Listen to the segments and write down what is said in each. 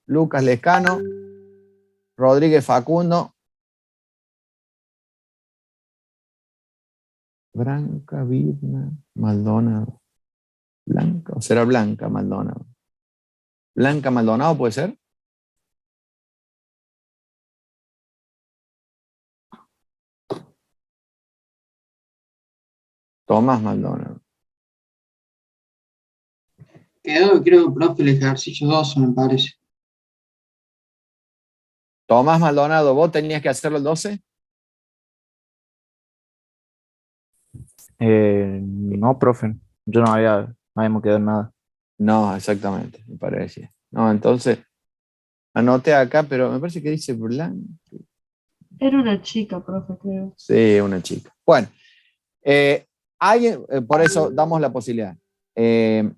Lucas Lescano, Rodríguez Facundo, Branca, Virna, Maldonado. Blanca, o será Blanca Maldonado. Blanca Maldonado puede ser. Tomás Maldonado. Quedó, creo, profe, el ejercicio 12, me parece. Tomás Maldonado, ¿vos tenías que hacerlo el 12? No, profe. Yo no habíamos quedado en nada. No, exactamente, me parecía. No, entonces, anoté acá, pero me parece que dice Blanca. Era una chica, profe, creo. Sí, una chica. Bueno, por eso damos la posibilidad.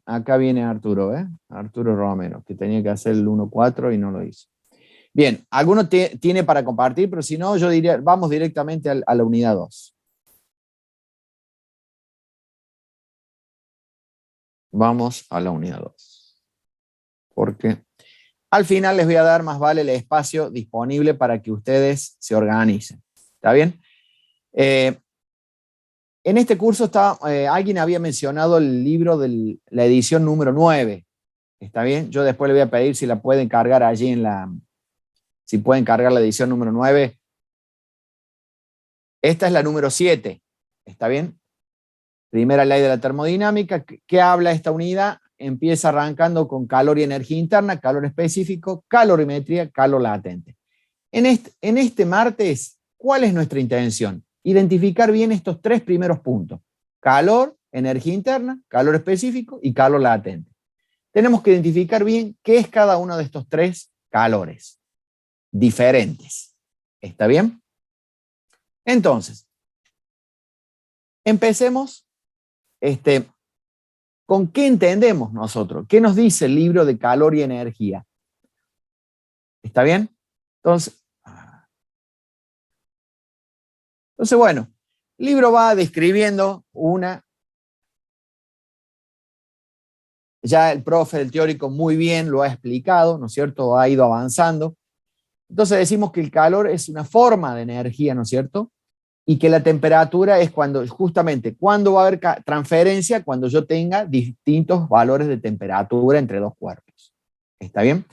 Acá viene Arturo, Arturo Romero, que tenía que hacer el 1-4 y no lo hizo. Bien, alguno tiene para compartir, pero si no, yo diría, vamos directamente a la unidad 2. Vamos a la unidad 2. Porque al final les voy a dar más vale el espacio disponible para que ustedes se organicen. ¿Está bien? En este curso alguien había mencionado el libro de la edición número 9. ¿Está bien? Yo después le voy a pedir si la pueden cargar allí si pueden cargar la edición número 9. Esta es la número 7. ¿Está bien? Primera ley de la termodinámica. ¿Qué habla esta unidad? Empieza arrancando con calor y energía interna, calor específico, calorimetría, calor latente. En este martes, ¿cuál es nuestra intención? Identificar bien estos 3 primeros puntos. Calor, energía interna, calor específico y calor latente. Tenemos que identificar bien qué es cada uno de estos 3 calores diferentes. ¿Está bien? Entonces, empecemos con qué entendemos nosotros. ¿Qué nos dice el libro de calor y energía? ¿Está bien? Entonces, bueno, el libro va describiendo ya el profe, el teórico, muy bien lo ha explicado, ¿no es cierto? Ha ido avanzando. Entonces decimos que el calor es una forma de energía, ¿no es cierto? Y que la temperatura es justamente cuando va a haber transferencia, cuando yo tenga distintos valores de temperatura entre dos cuerpos. ¿Está bien?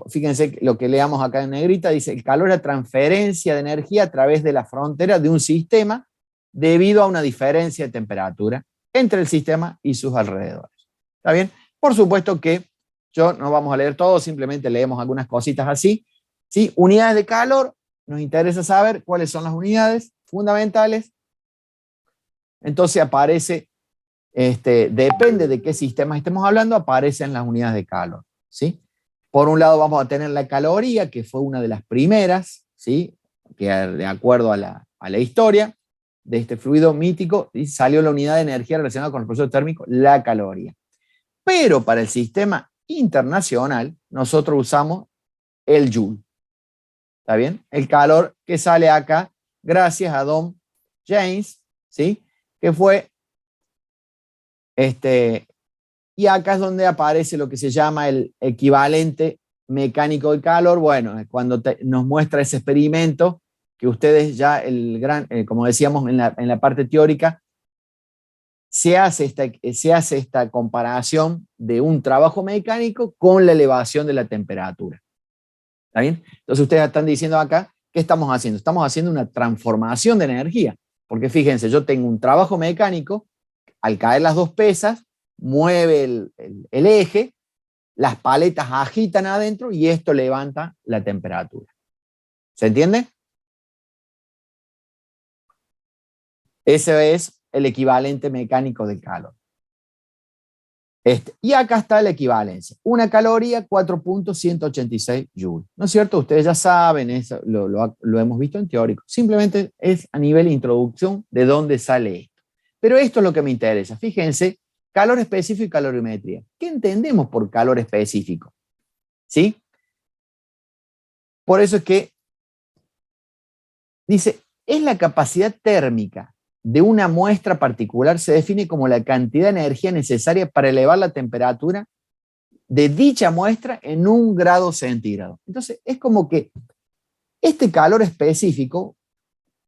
Fíjense lo que leamos acá en negrita, dice, el calor es la transferencia de energía a través de la frontera de un sistema debido a una diferencia de temperatura entre el sistema y sus alrededores. ¿Está bien? Por supuesto que no vamos a leer todo, simplemente leemos algunas cositas así. ¿Sí? Unidades de calor, nos interesa saber cuáles son las unidades fundamentales. Entonces aparece, depende de qué sistema estemos hablando, aparecen las unidades de calor. ¿Sí? Por un lado vamos a tener la caloría, que fue una de las primeras, ¿sí? Que de acuerdo a la historia de este fluido mítico, salió la unidad de energía relacionada con el proceso térmico, la caloría. Pero para el sistema internacional, nosotros usamos el joule. ¿Está bien? El calor que sale acá, gracias a Don James, ¿sí? Que fue, y acá es donde aparece lo que se llama el equivalente mecánico del calor. Bueno, cuando nos muestra ese experimento, que ustedes ya, como decíamos en la parte teórica, se hace esta comparación de un trabajo mecánico con la elevación de la temperatura. ¿Está bien? Entonces ustedes están diciendo acá, ¿qué estamos haciendo? Estamos haciendo una transformación de energía, porque fíjense, yo tengo un trabajo mecánico, al caer las dos pesas, mueve el eje, las paletas agitan adentro y esto levanta la temperatura. ¿Se entiende? Ese es el equivalente mecánico del calor. Y acá está la equivalencia. Una caloría, 4.186 joules. ¿No es cierto? Ustedes ya saben, eso lo hemos visto en teórico. Simplemente es a nivel de introducción de dónde sale esto. Pero esto es lo que me interesa. Fíjense, calor específico y calorimetría. ¿Qué entendemos por calor específico? ¿Sí? Por eso es que dice, es la capacidad térmica de una muestra particular, se define como la cantidad de energía necesaria para elevar la temperatura de dicha muestra en 1 grado centígrado. Entonces, es como que este calor específico,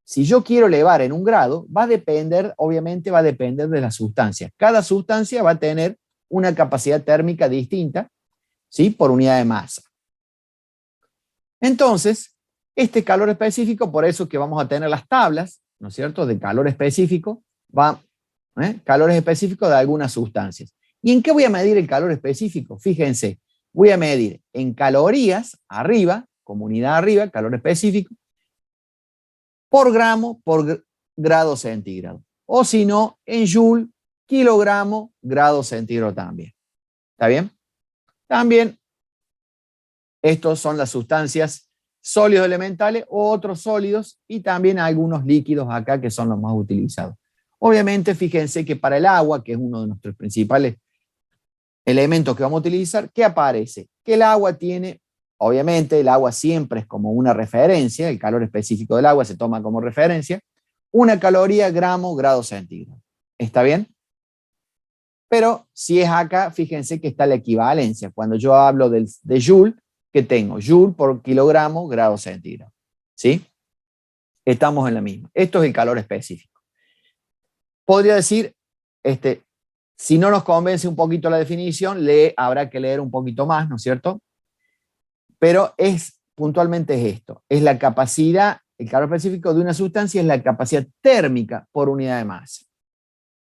si yo quiero elevar en 1 grado, va a depender, obviamente va a depender de la sustancia. Cada sustancia va a tener una capacidad térmica distinta, ¿sí? Por unidad de masa. Entonces, este calor específico, por eso que vamos a tener las tablas, ¿no es cierto?, de calor específico, calores específicos de algunas sustancias. ¿Y en qué voy a medir el calor específico? Fíjense, voy a medir en calorías, arriba, como unidad arriba, calor específico, por gramo por grado centígrado. O si no, en joule, kilogramo, grado centígrado también. ¿Está bien? También, estos son las sustancias sólidos elementales o otros sólidos y también algunos líquidos acá que son los más utilizados. Obviamente, fíjense que para el agua, que es uno de nuestros principales elementos que vamos a utilizar, ¿qué aparece? Que el agua tiene, obviamente, el agua siempre es como una referencia, el calor específico del agua se toma como referencia, 1 caloría, gramo, grado centígrado. ¿Está bien? Pero si es acá, fíjense que está la equivalencia. Cuando yo hablo de joule, ¿qué tengo? Joule por kilogramo, grado centígrado. ¿Sí? Estamos en la misma. Esto es el calor específico. Podría decir, si no nos convence un poquito la definición, habrá que leer un poquito más, ¿no es cierto? Pero puntualmente es esto, es la capacidad, el calor específico de una sustancia es la capacidad térmica por unidad de masa.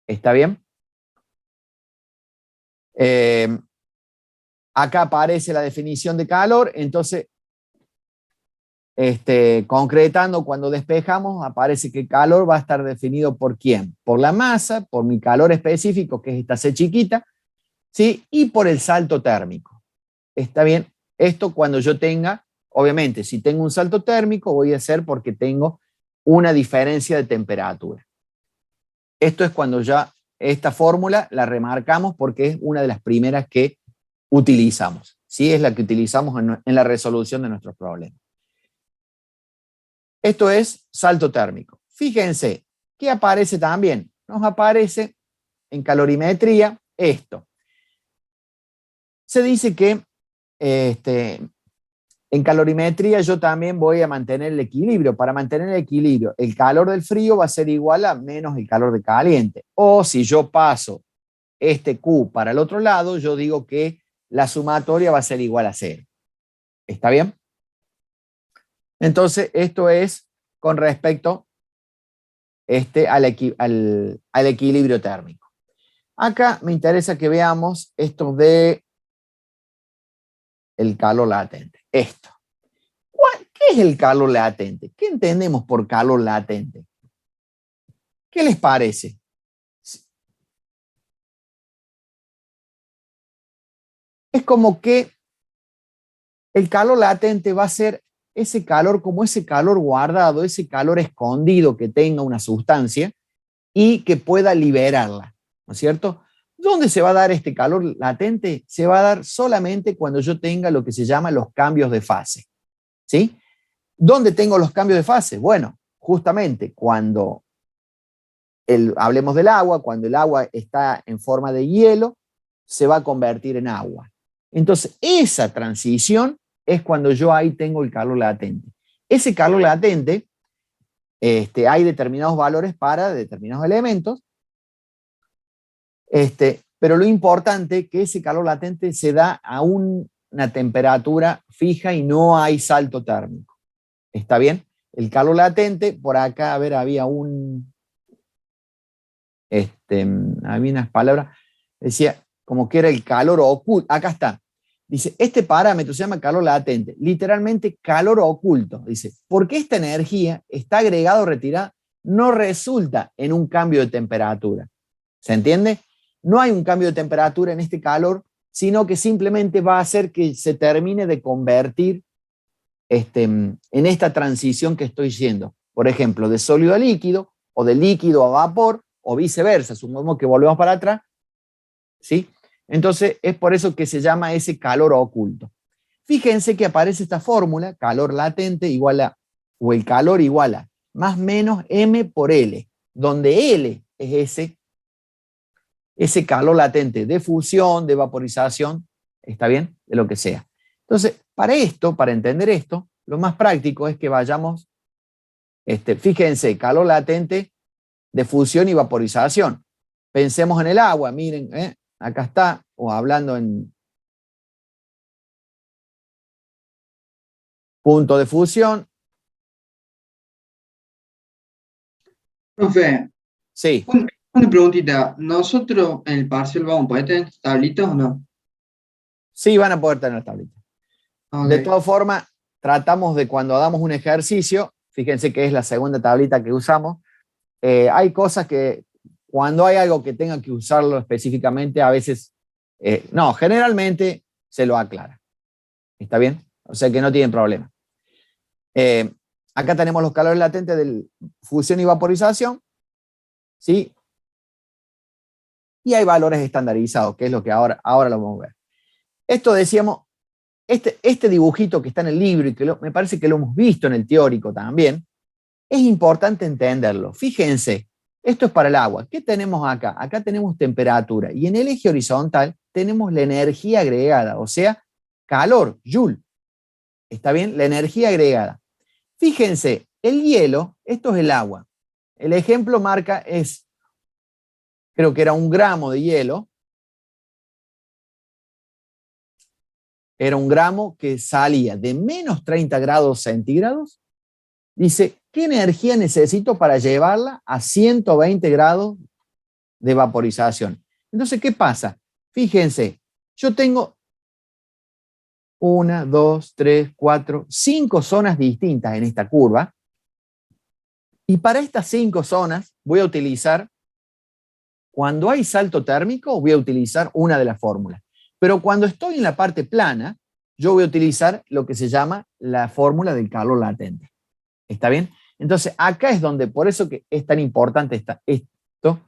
¿Está bien? Acá aparece la definición de calor, entonces, concretando, cuando despejamos, aparece que el calor va a estar definido por ¿quién? Por la masa, por mi calor específico, que es esta C chiquita, ¿sí? Y por el salto térmico. ¿Está bien? Esto cuando yo tenga, obviamente, si tengo un salto térmico, voy a hacer porque tengo una diferencia de temperatura. Esto es cuando ya esta fórmula la remarcamos porque es una de las primeras que utilizamos. ¿Sí? Es la que utilizamos en la resolución de nuestros problemas. Esto es salto térmico. Fíjense, ¿qué aparece también? Nos aparece en calorimetría esto. Se dice que en calorimetría yo también voy a mantener el equilibrio. Para mantener el equilibrio, el calor del frío va a ser igual a menos el calor del caliente. O si yo paso este Q para el otro lado, yo digo que la sumatoria va a ser igual a 0. ¿Está bien? Entonces, esto es con respecto al equilibrio térmico. Acá me interesa que veamos esto de el calor latente. Esto. ¿Qué es el calor latente? ¿Qué entendemos por calor latente? ¿Qué les parece? Es como que el calor latente va a ser ese calor como ese calor guardado, ese calor escondido que tenga una sustancia y que pueda liberarla, ¿no es cierto? ¿Dónde se va a dar este calor latente? Se va a dar solamente cuando yo tenga lo que se llama los cambios de fase, ¿sí? ¿Dónde tengo los cambios de fase? Bueno, justamente cuando hablemos del agua, cuando el agua está en forma de hielo, se va a convertir en agua. Entonces, esa transición es cuando yo ahí tengo el calor latente. Ese calor latente, hay determinados valores para determinados elementos, pero lo importante es que ese calor latente se da a una temperatura fija y no hay salto térmico. ¿Está bien? El calor latente, por acá, a ver, había unas palabras, decía como que era el calor oculto. Acá está. Dice, este parámetro se llama calor latente, literalmente calor oculto. Dice, porque esta energía está agregada o retirada, no resulta en un cambio de temperatura. ¿Se entiende? No hay un cambio de temperatura en este calor, sino que simplemente va a hacer que se termine de convertir en esta transición que estoy diciendo. Por ejemplo, de sólido a líquido, o de líquido a vapor, o viceversa. Supongamos que volvemos para atrás, ¿sí? Entonces, es por eso que se llama ese calor oculto. Fíjense que aparece esta fórmula, calor latente igual a, o el calor igual a, más menos M por L, donde L es ese calor latente de fusión, de vaporización, ¿está bien? De lo que sea. Entonces, para entender esto, lo más práctico es que vayamos, fíjense, calor latente de fusión y vaporización. Pensemos en el agua, miren, acá está, o hablando en punto de fusión. Profe, Sí, una preguntita. ¿Nosotros en el parcial vamos a poder tener tablitas o no? sí van a poder tener tablita. De Ok. todas formas, tratamos de cuando hagamos un ejercicio, fíjense que es la segunda tablita que usamos, hay cosas que cuando hay algo que tenga que usarlo específicamente, a veces, no, generalmente se lo aclara. ¿Está bien? O sea que no tienen problema. Acá tenemos los calores latentes de fusión y vaporización, ¿sí? Y hay valores estandarizados, que es lo que ahora lo vamos a ver. Esto decíamos, este dibujito que está en el libro y que me parece que lo hemos visto en el teórico también, es importante entenderlo. Fíjense, esto es para el agua. ¿Qué tenemos acá? Acá tenemos temperatura y en el eje horizontal tenemos la energía agregada, o sea, calor, Joule. ¿Está bien? La energía agregada. Fíjense, el hielo, esto es el agua. El ejemplo marca creo que era 1 gramo de hielo. Era 1 gramo que salía de menos 30 grados centígrados. Dice, ¿qué energía necesito para llevarla a 120 grados de vaporización? Entonces, ¿qué pasa? Fíjense, yo tengo 1, 2, 3, 4, 5 zonas distintas en esta curva. Y para estas 5 zonas voy a utilizar, cuando hay salto térmico, voy a utilizar una de las fórmulas. Pero cuando estoy en la parte plana, yo voy a utilizar lo que se llama la fórmula del calor latente. ¿Está bien? Entonces, acá es donde, por eso que es tan importante esto.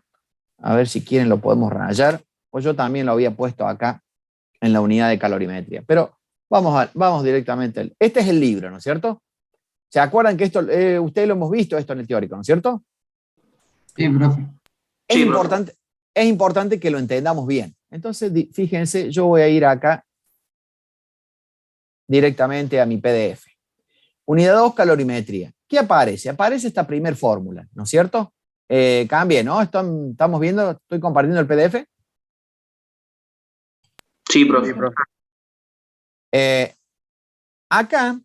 A ver si quieren lo podemos rayar. O yo también lo había puesto acá en la unidad de calorimetría. Pero vamos directamente. Este es el libro, ¿no es cierto? ¿Se acuerdan que esto, ustedes lo hemos visto esto en el teórico, ¿no es cierto? Sí, profe. Es Sí, importante, es importante que lo entendamos bien. Entonces, fíjense, yo voy a ir acá directamente a mi PDF. Unidad 2, calorimetría. ¿Qué aparece? Aparece esta primer fórmula, ¿no es cierto? Cambie, ¿no? Estamos viendo, estoy compartiendo el PDF. Sí, profe. Acá,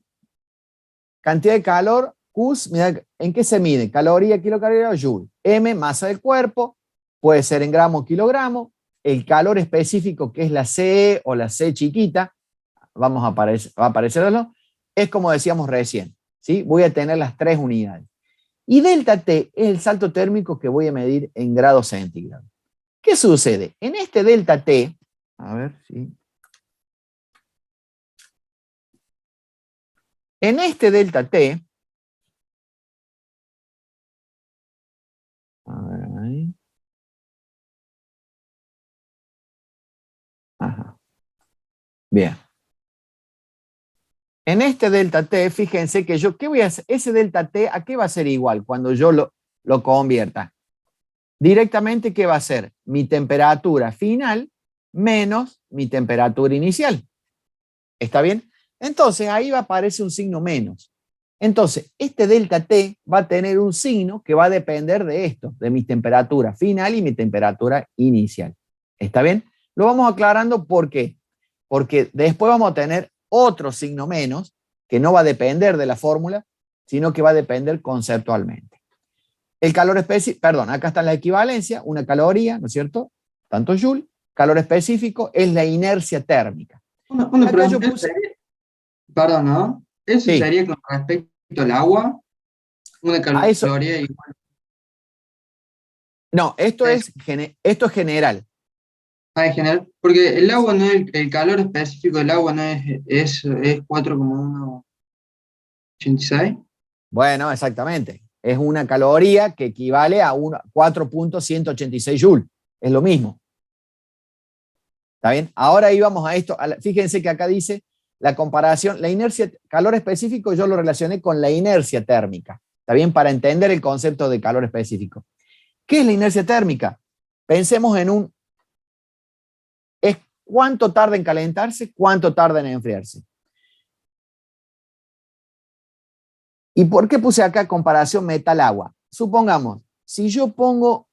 cantidad de calor, Qs, mira, ¿en qué se mide? Caloría, kilocaloría o joule. M, masa del cuerpo, puede ser en gramo o kilogramo. El calor específico, que es la CE o la C chiquita, va a aparecerlo, es como decíamos recién, ¿sí? Voy a tener las 3 unidades. Y delta T es el salto térmico que voy a medir en grados centígrados. ¿Qué sucede? En este delta T, a ver si... En este delta T, a ver ahí. Ajá. Bien. En este delta T, fíjense que yo, ¿qué voy a hacer? Ese delta T, ¿a qué va a ser igual cuando yo lo convierta? Directamente, ¿qué va a ser? Mi temperatura final menos mi temperatura inicial. ¿Está bien? Entonces, ahí va a aparecer un signo menos. Entonces, este delta T va a tener un signo que va a depender de esto, de mi temperatura final y mi temperatura inicial. ¿Está bien? Lo vamos aclarando, ¿por qué? Porque después vamos a tener otro signo menos que no va a depender de la fórmula, sino que va a depender conceptualmente. El calor específico, perdón, acá está la equivalencia, una caloría, ¿no es cierto? Tanto joule. Calor específico es la inercia térmica. Una Acá yo pregunta, puse, perdón, ¿no? ¿Eso sí, sería con respecto al agua? Una a eso, caloría igual. no, esto es general. En general, porque el agua no es, el calor específico del agua no es 4,186. Bueno, exactamente. Es una caloría que equivale a 4.186 joules. Es lo mismo. ¿Está bien? Ahora íbamos a esto. Fíjense que acá dice la comparación, la inercia, calor específico, yo lo relacioné con la inercia térmica. ¿Está bien? Para entender el concepto de calor específico. ¿Qué es la inercia térmica? Pensemos en es cuánto tarda en calentarse, cuánto tarda en enfriarse. ¿Y por qué puse acá comparación metal-agua? Supongamos, si yo pongo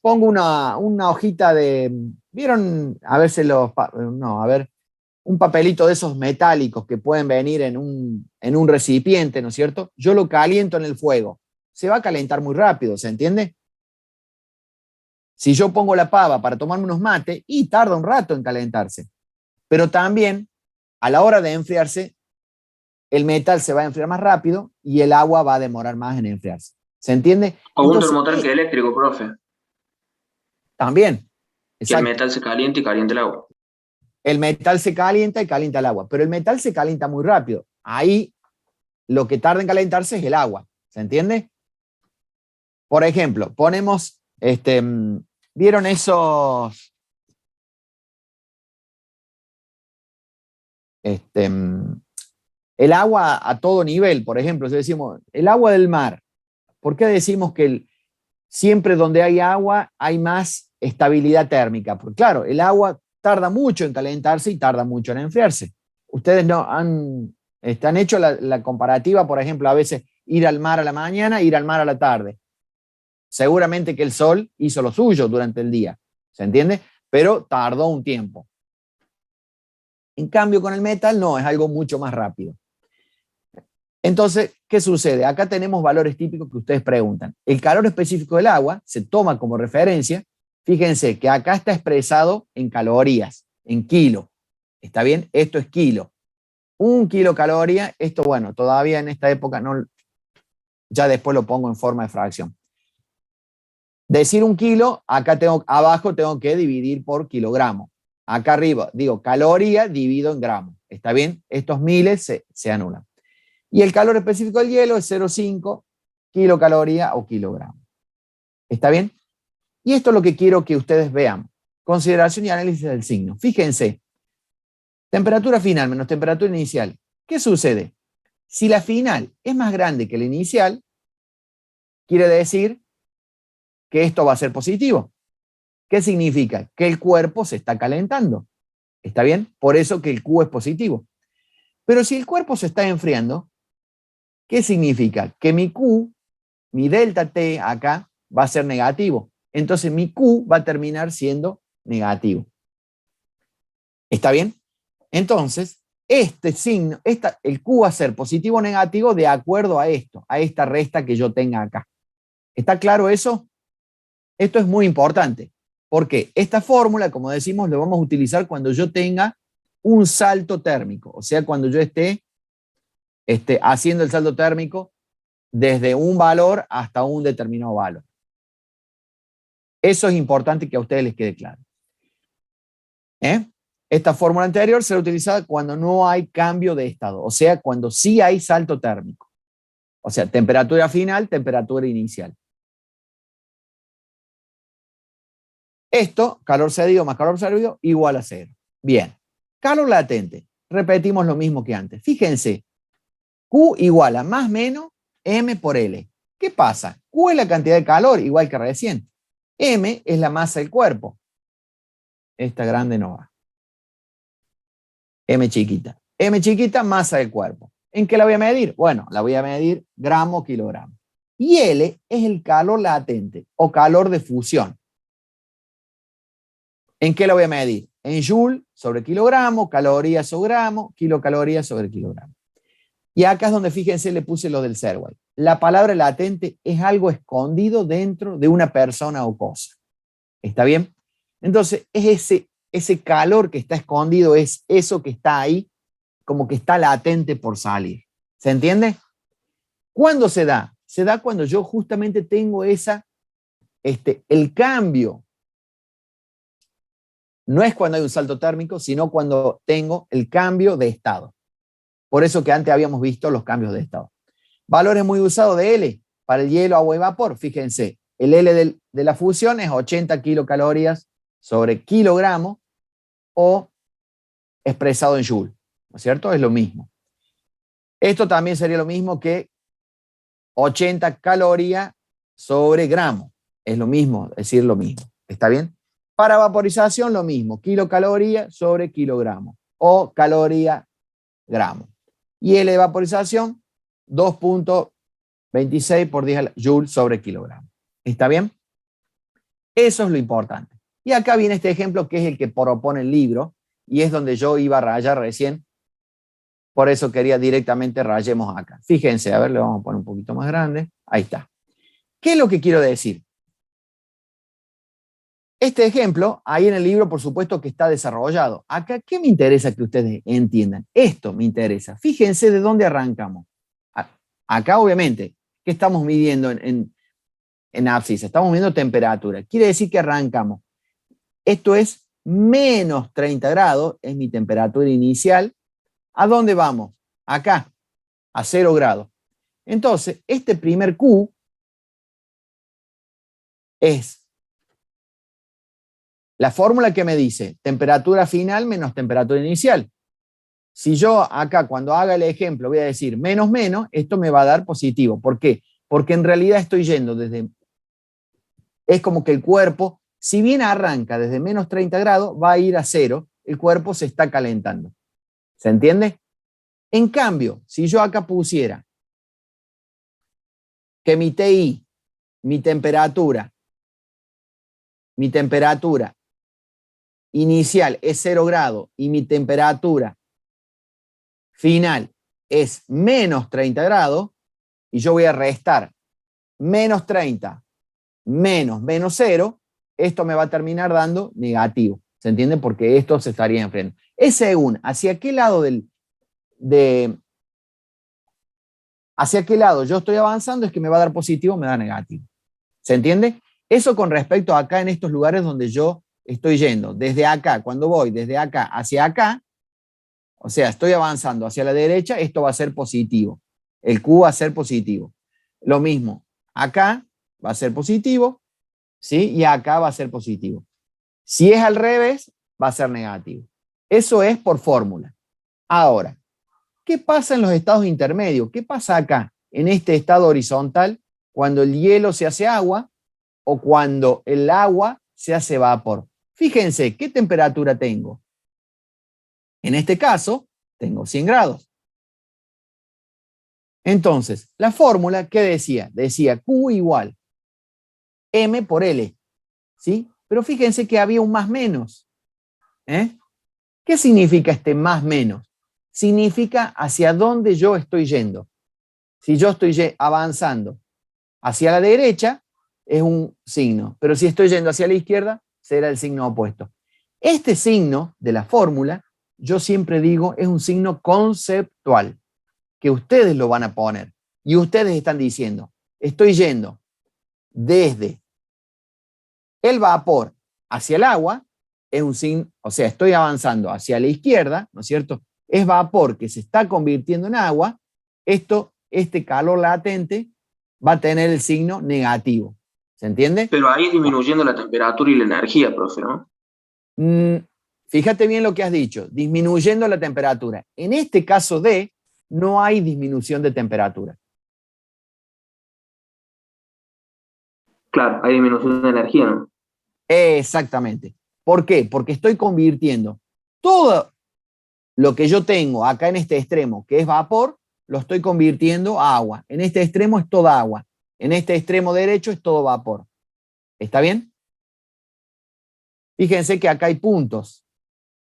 pongo una hojita de, ¿vieron? A ver, un papelito de esos metálicos que pueden venir en un recipiente, ¿no es cierto? Yo lo caliento en el fuego. Se va a calentar muy rápido, ¿se entiende? Si yo pongo la pava para tomarme unos mates, y tarda un rato en calentarse. Pero también, a la hora de enfriarse, el metal se va a enfriar más rápido y el agua va a demorar más en enfriarse. ¿Se entiende? O un Entonces, termotanque eléctrico, profe. también. Que el Exacto. metal se caliente y caliente el agua. El metal se calienta y calienta el agua, pero el metal se calienta muy rápido. Ahí lo que tarda en calentarse es el agua. ¿Se entiende? Por ejemplo, ponemos, ¿vieron esos? El agua a todo nivel, por ejemplo, si decimos el agua del mar, ¿por qué decimos que siempre donde hay agua hay más estabilidad térmica? Porque claro, el agua tarda mucho en calentarse y tarda mucho en enfriarse. Ustedes no han hecho la comparativa, por ejemplo, a veces ir al mar a la mañana, ir al mar a la tarde. Seguramente que el sol hizo lo suyo durante el día, ¿se entiende? Pero tardó un tiempo. En cambio, con el metal no, es algo mucho más rápido. Entonces, ¿qué sucede? Acá tenemos valores típicos que ustedes preguntan. El calor específico del agua se toma como referencia. Fíjense que acá está expresado en calorías, en kilo. ¿Está bien? Esto es kilo. 1 kilocaloría, esto bueno, todavía en esta época no, ya después lo pongo en forma de fracción. Decir 1 kilo, acá abajo tengo que dividir por kilogramo. Acá arriba digo caloría divido en gramo. ¿Está bien? Estos miles se anulan. Y el calor específico del hielo es 0,5 kilocaloría o kilogramo. ¿Está bien? Y esto es lo que quiero que ustedes vean. Consideración y análisis del signo. Fíjense, temperatura final menos temperatura inicial. ¿Qué sucede? Si la final es más grande que la inicial, quiere decir que esto va a ser positivo. ¿Qué significa? Que el cuerpo se está calentando. ¿Está bien? Por eso que el Q es positivo. Pero si el cuerpo se está enfriando, ¿qué significa? Que mi Q, mi delta T acá, va a ser negativo. Entonces mi Q va a terminar siendo negativo. ¿Está bien? Entonces, este signo, el Q va a ser positivo o negativo de acuerdo a esto, a esta resta que yo tenga acá. ¿Está claro eso? Esto es muy importante, porque esta fórmula, como decimos, lo vamos a utilizar cuando yo tenga un salto térmico, o sea, cuando yo esté haciendo el salto térmico desde un valor hasta un determinado valor. Eso es importante que a ustedes les quede claro. Esta fórmula anterior será utilizada cuando no hay cambio de estado, o sea, cuando sí hay salto térmico. O sea, temperatura final, temperatura inicial. Esto, calor cedido más calor absorbido, igual a 0. Bien. Calor latente. Repetimos lo mismo que antes. Fíjense, Q igual a más menos M por L. ¿Qué pasa? Q es la cantidad de calor, igual que recién. M es la masa del cuerpo. Esta grande no va. M chiquita. M chiquita, masa del cuerpo. ¿En qué la voy a medir? Bueno, la voy a medir gramo, kilogramo. Y L es el calor latente o calor de fusión. ¿En qué la voy a medir? En joule sobre kilogramo, calorías sobre gramo, kilocalorías sobre kilogramo. Y acá es donde, fíjense, le puse lo del Serway. La palabra latente es algo escondido dentro de una persona o cosa. ¿Está bien? Entonces, es ese calor que está escondido, es eso que está ahí, como que está latente por salir. ¿Se entiende? ¿Cuándo se da? Se da cuando yo justamente tengo el cambio. No es cuando hay un salto térmico, sino cuando tengo el cambio de estado. Por eso que antes habíamos visto los cambios de estado. Valores muy usados de L para el hielo, agua y vapor. Fíjense, el L de la fusión es 80 kilocalorías sobre kilogramo o expresado en joule. ¿No es cierto? Es lo mismo. Esto también sería lo mismo que 80 calorías sobre gramo. es lo mismo, decir lo mismo. ¿Está bien? Para vaporización, lo mismo. Kilocaloría sobre kilogramo. O caloría gramo. Y el de vaporización, 2.26 por 10 joule sobre kilogramo. ¿Está bien? Eso es lo importante. Y acá viene este ejemplo que es el que propone el libro y es donde yo iba a rayar recién. Por eso quería directamente rayemos acá. Fíjense, a ver, le vamos a poner un poquito más grande. Ahí está. ¿Qué es lo que quiero decir? Este ejemplo, ahí en el libro, por supuesto que está desarrollado. Acá, ¿qué me interesa que ustedes entiendan? Esto me interesa. Fíjense de dónde arrancamos. Acá, obviamente, ¿qué estamos midiendo en abscisa? Estamos midiendo temperatura. Quiere decir que arrancamos. Esto es menos 30 grados, es mi temperatura inicial. ¿A dónde vamos? Acá, a 0 grados. Entonces, este primer Q es la fórmula que me dice temperatura final menos temperatura inicial. Si yo acá, cuando haga el ejemplo, voy a decir menos menos, esto me va a dar positivo. ¿Por qué? Porque en realidad estoy yendo desde... Es como que el cuerpo, si bien arranca desde menos 30 grados, va a ir a 0. El cuerpo se está calentando. ¿Se entiende? En cambio, si yo acá pusiera que mi TI, mi temperatura inicial es 0 grados y mi temperatura final es menos 30 grados, y yo voy a restar menos 30 menos 0, esto me va a terminar dando negativo. ¿Se entiende? Porque esto se estaría enfriando. Es según hacia qué lado hacia qué lado yo estoy avanzando es que me va a dar positivo o me da negativo. ¿Se entiende? Eso con respecto a acá en estos lugares donde yo estoy yendo. Desde acá, cuando voy desde acá hacia acá, o sea, estoy avanzando hacia la derecha, esto va a ser positivo. El Q va a ser positivo. Lo mismo, acá va a ser positivo, ¿sí? Y acá va a ser positivo. Si es al revés, va a ser negativo. Eso es por fórmula. Ahora, ¿qué pasa en los estados intermedios? ¿Qué pasa acá, en este estado horizontal, cuando el hielo se hace agua o cuando el agua se hace vapor? Fíjense, ¿qué temperatura tengo? En este caso, tengo 100 grados. Entonces, la fórmula, ¿qué decía? Decía Q igual M por L, ¿sí? Pero fíjense que había un más menos. ¿Qué significa este más menos? Significa hacia dónde yo estoy yendo. Si yo estoy avanzando hacia la derecha, es un signo, pero si estoy yendo hacia la izquierda, será el signo opuesto. Este signo de la fórmula, yo siempre digo, es un signo conceptual, que ustedes lo van a poner. Y ustedes están diciendo, estoy yendo desde el vapor hacia el agua, es un signo, o sea, estoy avanzando hacia la izquierda, ¿no es cierto? Es vapor que se está convirtiendo en agua. Este calor latente va a tener el signo negativo. ¿Se entiende? Pero ahí disminuyendo la temperatura y la energía, profe, ¿no? Fíjate bien lo que has dicho, disminuyendo la temperatura. En este caso D, no hay disminución de temperatura. Claro, hay disminución de energía, ¿no? Exactamente. ¿Por qué? Porque estoy convirtiendo todo lo que yo tengo acá en este extremo, que es vapor, lo estoy convirtiendo a agua. En este extremo es toda agua. En este extremo derecho es todo vapor. ¿Está bien? Fíjense que acá hay puntos.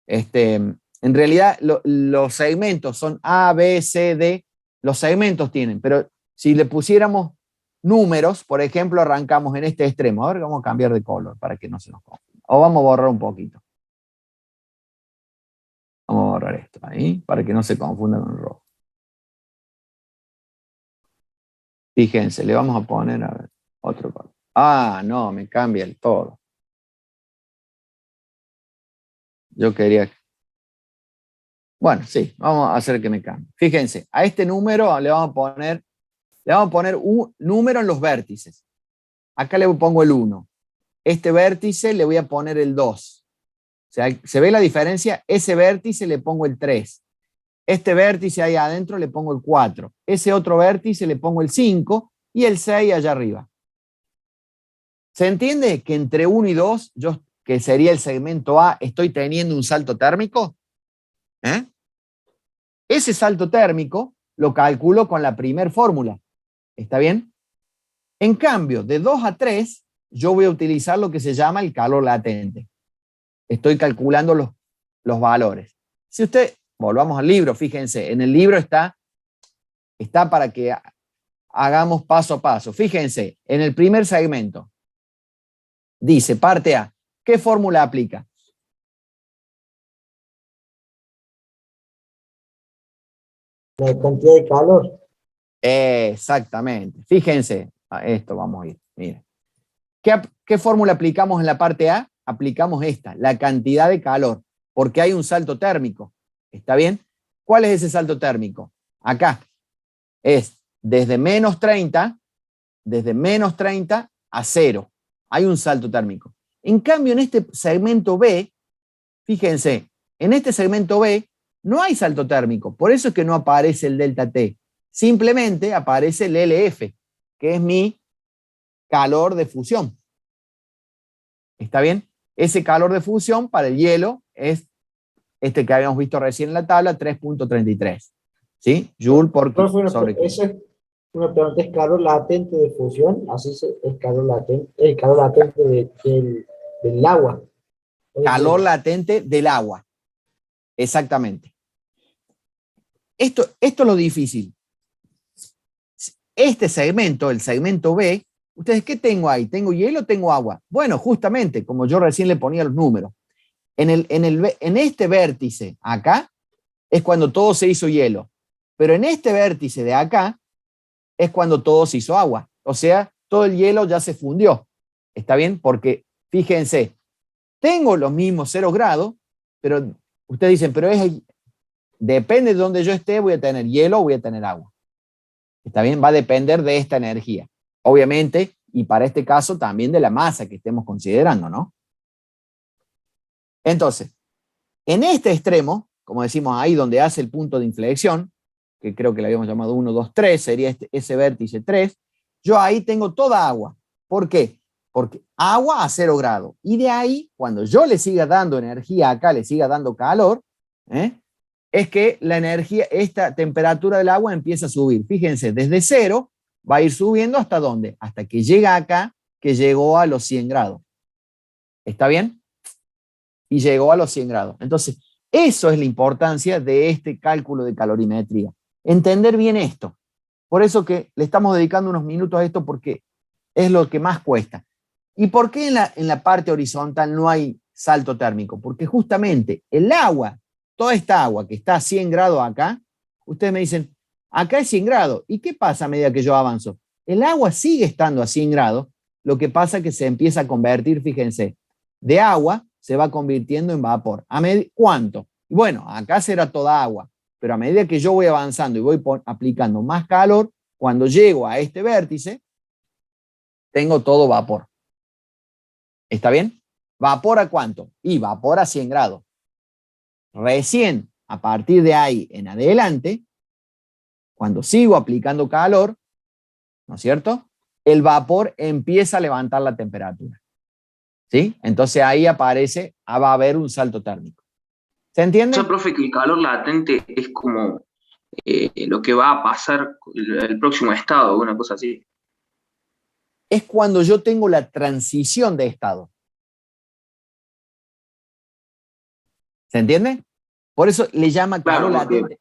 En realidad los segmentos son A, B, C, D. Los segmentos tienen, pero si le pusiéramos números, por ejemplo, arrancamos en este extremo. A ver, vamos a cambiar de color para que no se nos confunda. O vamos a borrar un poquito. Vamos a borrar esto ahí para que no se confunda con el rojo. Fíjense, le vamos a poner a ver, otro color. Ah, no, me cambia el todo. Yo quería... Bueno, sí, vamos a hacer que me cambie. Fíjense, a este número le vamos a poner un número en los vértices. Acá le pongo el 1. Este vértice le voy a poner el 2. O sea, ¿se ve la diferencia? Ese vértice le pongo el 3. Este vértice ahí adentro le pongo el 4. Ese otro vértice le pongo el 5 y el 6 allá arriba. ¿Se entiende que entre 1 y 2, yo, que sería el segmento A, estoy teniendo un salto térmico? ¿Eh? Ese salto térmico lo calculo con la primer fórmula. ¿Está bien? En cambio, de 2 a 3, yo voy a utilizar lo que se llama el calor latente. Estoy calculando los valores. Si usted, volvamos al libro, fíjense, en el libro está para que hagamos paso a paso. Fíjense, en el primer segmento, dice, parte A, ¿qué fórmula aplica? La cantidad de calor. Exactamente. Fíjense, a esto vamos a ir. Miren. ¿Qué fórmula aplicamos en la parte A? Aplicamos esta, la cantidad de calor, porque hay un salto térmico. ¿Está bien? ¿Cuál es ese salto térmico? Acá es desde menos 30 a 0. Hay un salto térmico. En cambio, en este segmento B, fíjense, en este segmento B no hay salto térmico. Por eso es que no aparece el delta T. Simplemente aparece el LF, que es mi calor de fusión. ¿Está bien? Ese calor de fusión para el hielo es este que habíamos visto recién en la tabla, 3.33. ¿Sí? Joule por sobre kilo. Esa es una pregunta, ¿es calor latente de fusión? Así es calor latente, el calor latente del agua. Calor latente del agua. Exactamente. Esto es lo difícil. Este segmento, el segmento B, ¿ustedes qué tengo ahí? ¿Tengo hielo o tengo agua? Bueno, justamente, como yo recién le ponía los números. En este vértice acá es cuando todo se hizo hielo. Pero en este vértice de acá es cuando todo se hizo agua. O sea, todo el hielo ya se fundió. ¿Está bien? Porque, fíjense, tengo los mismos 0 grados, pero ustedes dicen, pero depende de donde yo esté, voy a tener hielo o voy a tener agua. ¿Está bien? Va a depender de esta energía. Obviamente, y para este caso también de la masa que estemos considerando, ¿no? Entonces, en este extremo, como decimos ahí donde hace el punto de inflexión, que creo que le habíamos llamado 1, 2, 3, sería ese vértice 3, yo ahí tengo toda agua. ¿Por qué? Porque agua a 0 grados. Y de ahí, cuando yo le siga dando energía acá, le siga dando calor, es que la energía, esta temperatura del agua empieza a subir. Fíjense, desde 0 va a ir subiendo hasta ¿dónde? Hasta que llega acá, que llegó a los 100 grados. ¿Está bien? Y llegó a los 100 grados. Entonces, eso es la importancia de este cálculo de calorimetría. Entender bien esto. Por eso que le estamos dedicando unos minutos a esto, porque es lo que más cuesta. ¿Y por qué en la parte horizontal no hay salto térmico? Porque justamente el agua, toda esta agua que está a 100 grados acá, ustedes me dicen, acá es 100 grados. ¿Y qué pasa a medida que yo avanzo? El agua sigue estando a 100 grados, lo que pasa es que se empieza a convertir, fíjense, de agua se va convirtiendo en vapor. ¿Cuánto? Bueno, acá será toda agua, pero a medida que yo voy avanzando y voy aplicando más calor, cuando llego a este vértice, tengo todo vapor. ¿Está bien? ¿Vapor a cuánto? Y vapor a 100 grados. Recién, a partir de ahí en adelante, cuando sigo aplicando calor, ¿no es cierto? El vapor empieza a levantar la temperatura. ¿Sí? Entonces ahí aparece, va a haber un salto térmico. ¿Se entiende? O sea, profe, que el calor latente es como lo que va a pasar el próximo estado, una cosa así. Es cuando yo tengo la transición de estado. ¿Se entiende? Por eso le llama calor latente.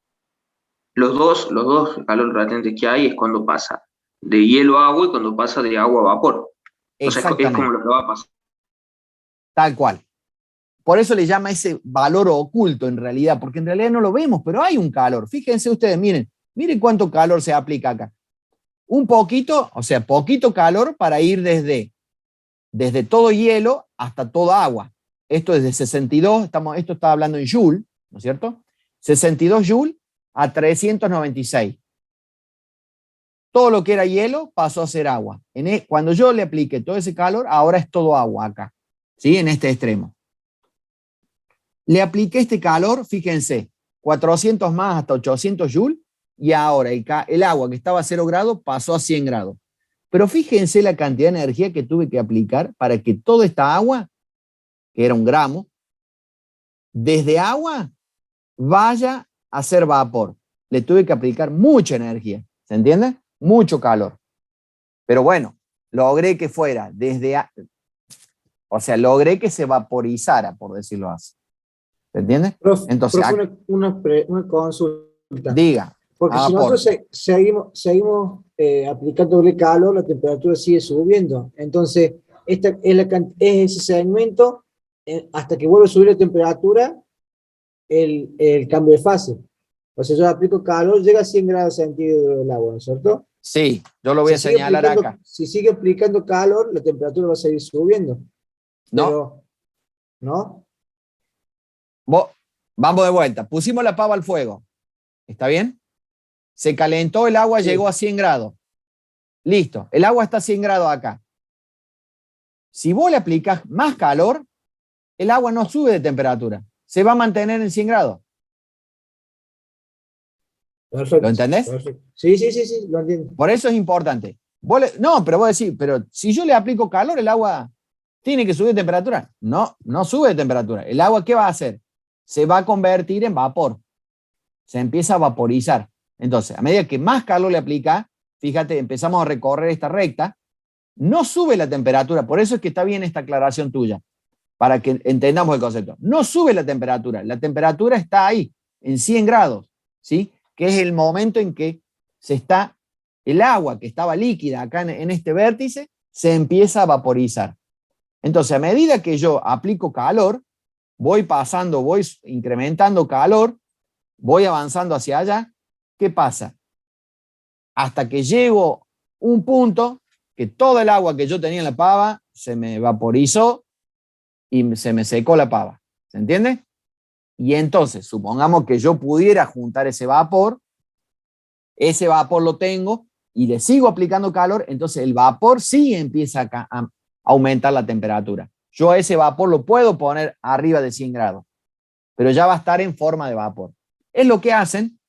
Los dos calor latentes que hay es cuando pasa de hielo a agua y cuando pasa de agua a vapor. O sea, es como lo que va a pasar. Tal cual. Por eso le llama ese valor oculto en realidad, porque en realidad no lo vemos, pero hay un calor. Fíjense ustedes, miren cuánto calor se aplica acá. Un poquito, o sea, poquito calor para ir desde todo hielo hasta toda agua. Esto es de 62, esto está hablando en Joule, ¿no es cierto? 62 Joule a 396. Todo lo que era hielo pasó a ser agua. Cuando yo le apliqué todo ese calor, ahora es todo agua acá, ¿sí? En este extremo. Le apliqué este calor, fíjense, 400 más hasta 800 Joule, y ahora el agua que estaba a 0 grados pasó a 100 grados. Pero fíjense la cantidad de energía que tuve que aplicar para que toda esta agua, que era 1 gramo, desde agua vaya a ser vapor. Le tuve que aplicar mucha energía, ¿se entiende? Mucho calor. Pero bueno, logré que fuera o sea, logré que se vaporizara, por decirlo así. ¿Se entiende? Entonces, profe, una consulta. diga. Porque si nosotros seguimos aplicándole calor, la temperatura sigue subiendo. Entonces, es ese segmento, hasta que vuelve a subir la temperatura, el cambio de fase. O sea, yo aplico calor, llega a 100 grados centígrados el agua, ¿no es cierto? Sí, yo lo voy a señalar acá. Si sigue aplicando calor, la temperatura va a seguir subiendo. No. Pero, ¿no? Vamos de vuelta. Pusimos la pava al fuego. ¿Está bien? Se calentó el agua, sí. Llegó a 100 grados. Listo. El agua está a 100 grados acá. Si vos le aplicás más calor, el agua no sube de temperatura. Se va a mantener en 100 grados. Perfecto. ¿Lo entendés? Perfecto. Sí, lo entiendo. Por eso es importante. No, pero vos decís, pero si yo le aplico calor, el agua tiene que subir de temperatura. No, no sube de temperatura. ¿El agua qué va a hacer? Se va a convertir en vapor. Se empieza a vaporizar. Entonces, a medida que más calor le aplica, fíjate, empezamos a recorrer esta recta, no sube la temperatura. Por eso es que está bien esta aclaración tuya, para que entendamos el concepto. No sube la temperatura está ahí, en 100 grados, ¿sí? Que es el momento en que el agua que estaba líquida acá en este vértice, se empieza a vaporizar. Entonces, a medida que yo aplico calor, voy incrementando calor, voy avanzando hacia allá. ¿Qué pasa? Hasta que llego a un punto que toda el agua que yo tenía en la pava se me vaporizó y se me secó la pava. ¿Se entiende? Y entonces, supongamos que yo pudiera juntar ese vapor lo tengo y le sigo aplicando calor, entonces el vapor sí empieza a aumentar la temperatura. Yo a ese vapor lo puedo poner arriba de 100 grados, pero ya va a estar en forma de vapor. Es lo que hacen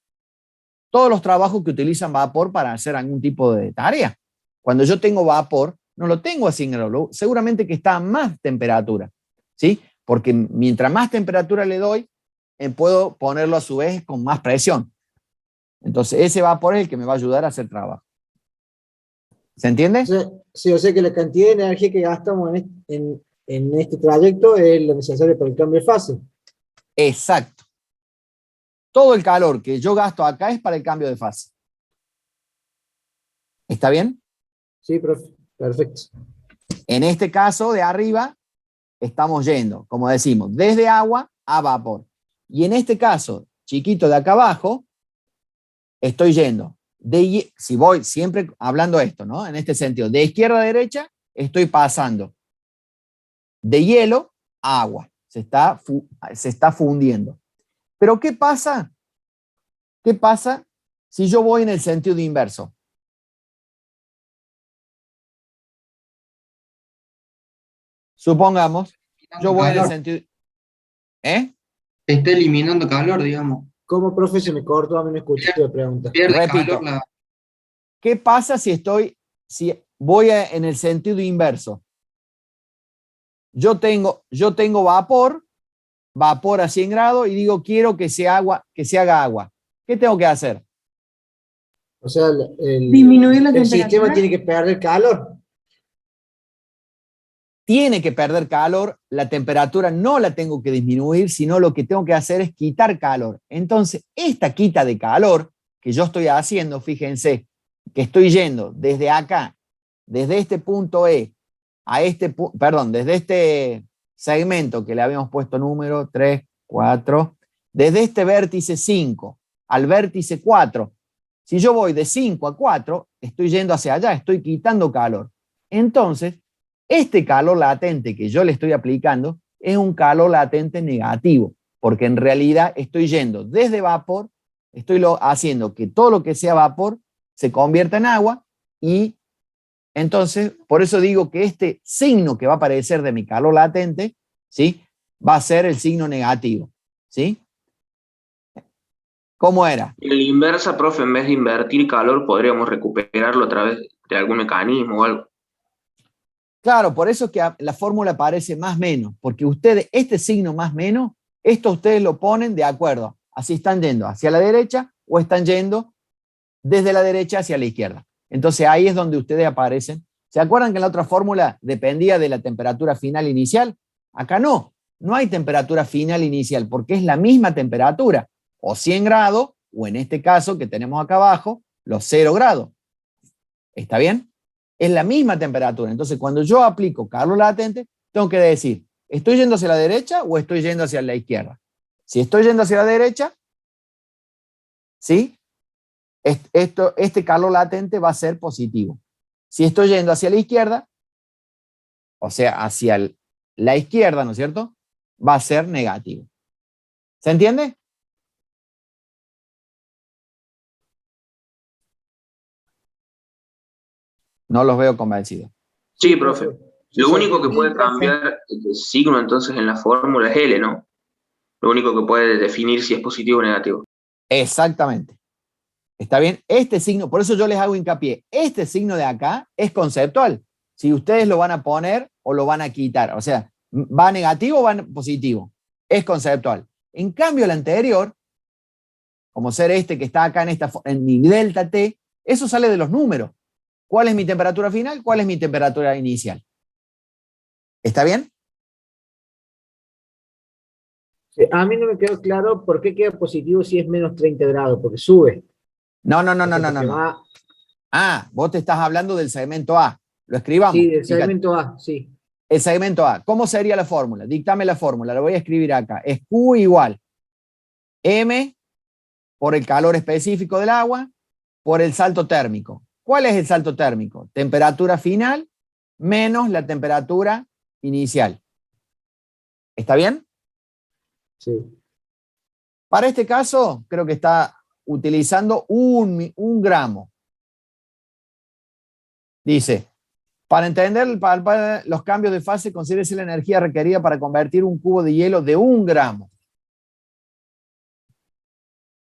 todos los trabajos que utilizan vapor para hacer algún tipo de tarea. Cuando yo tengo vapor, no lo tengo a 100 grados, seguramente que está a más temperatura, ¿sí? Porque mientras más temperatura le doy, puedo ponerlo a su vez con más presión. Entonces, ese vapor es el que me va a ayudar a hacer trabajo. ¿Se entiende? Sí, o sea que la cantidad de energía que gastamos en este trayecto es lo necesario para el cambio de fase. Exacto. Todo el calor que yo gasto acá es para el cambio de fase. ¿Está bien? Sí, profe. Perfecto. En este caso de arriba, estamos yendo, como decimos, desde agua a vapor. Y en este caso, chiquito de acá abajo, estoy yendo. Si voy siempre hablando esto, ¿no? En este sentido, de izquierda a derecha, estoy pasando de hielo a agua. Se está fundiendo. Pero ¿qué pasa? ¿Qué pasa si yo voy en el sentido inverso? Supongamos, yo voy en el sentido... Está eliminando calor, digamos. ¿Cómo, profe? Se me cortó, a mí me escuché la pregunta. Repito, ¿qué pasa si voy en el sentido inverso? Yo tengo vapor a 100 grados y digo, quiero que se haga agua. ¿Qué tengo que hacer? O sea, disminuir la el temperatura. sistema tiene que perder calor. Tiene que perder calor, la temperatura no la tengo que disminuir, sino lo que tengo que hacer es quitar calor. Entonces, esta quita de calor que yo estoy haciendo, fíjense, que estoy yendo desde acá, desde este punto E, desde este segmento que le habíamos puesto número 3, 4, desde este vértice 5 al vértice 4, si yo voy de 5 a 4, estoy yendo hacia allá, estoy quitando calor. Entonces, este calor latente que yo le estoy aplicando es un calor latente negativo, porque en realidad estoy yendo desde vapor, estoy haciendo que todo lo que sea vapor se convierta en agua y entonces, por eso digo que este signo que va a aparecer de mi calor latente, ¿sí? Va a ser el signo negativo, ¿sí? ¿Cómo era? En la inversa, profe, en vez de invertir calor, podríamos recuperarlo a través de algún mecanismo o algo. Claro, por eso es que la fórmula aparece más menos, porque ustedes, este signo más menos, esto ustedes lo ponen de acuerdo. Así están yendo hacia la derecha o están yendo desde la derecha hacia la izquierda. Entonces ahí es donde ustedes aparecen. ¿Se acuerdan que en la otra fórmula dependía de la temperatura final inicial? Acá no, no hay temperatura final inicial porque es la misma temperatura, o 100 grados, o en este caso que tenemos acá abajo, los 0 grados. ¿Está bien? Es la misma temperatura. Entonces, cuando yo aplico calor latente, tengo que decir, ¿estoy yendo hacia la derecha o estoy yendo hacia la izquierda? Si estoy yendo hacia la derecha, ¿sí? Este calor latente va a ser positivo. Si estoy yendo hacia la izquierda, o sea, hacia la izquierda, ¿no es cierto? Va a ser negativo. ¿Se entiende? No los veo convencidos. Sí, profe. Sí, Lo sí, único que sí, puede profe. cambiar el signo entonces en la fórmula es L, ¿no? Lo único que puede definir si es positivo o negativo. Exactamente. ¿Está bien? Este signo, por eso yo les hago hincapié, este signo de acá es conceptual. Si ustedes lo van a poner o lo van a quitar, o sea, ¿va negativo o va positivo? Es conceptual. En cambio, el anterior, como ser este que está acá en mi delta T, eso sale de los números. ¿Cuál es mi temperatura final? ¿Cuál es mi temperatura inicial? ¿Está bien? Sí, a mí no me quedó claro por qué queda positivo si es menos 30 grados, porque sube. No. Porque va, Ah, vos te estás hablando del segmento A. Lo escribamos. sí, del Fíjate. segmento A, sí. El segmento A. ¿Cómo sería la fórmula? Díctame la fórmula. La voy a escribir acá. Es Q igual M por el calor específico del agua por el salto térmico. ¿Cuál es el salto térmico? Temperatura final menos la temperatura inicial. ¿Está bien? Sí. Para este caso, creo que está utilizando un gramo. Dice, para entender los cambios de fase, considérese la energía requerida para convertir un cubo de hielo de 1 gramo.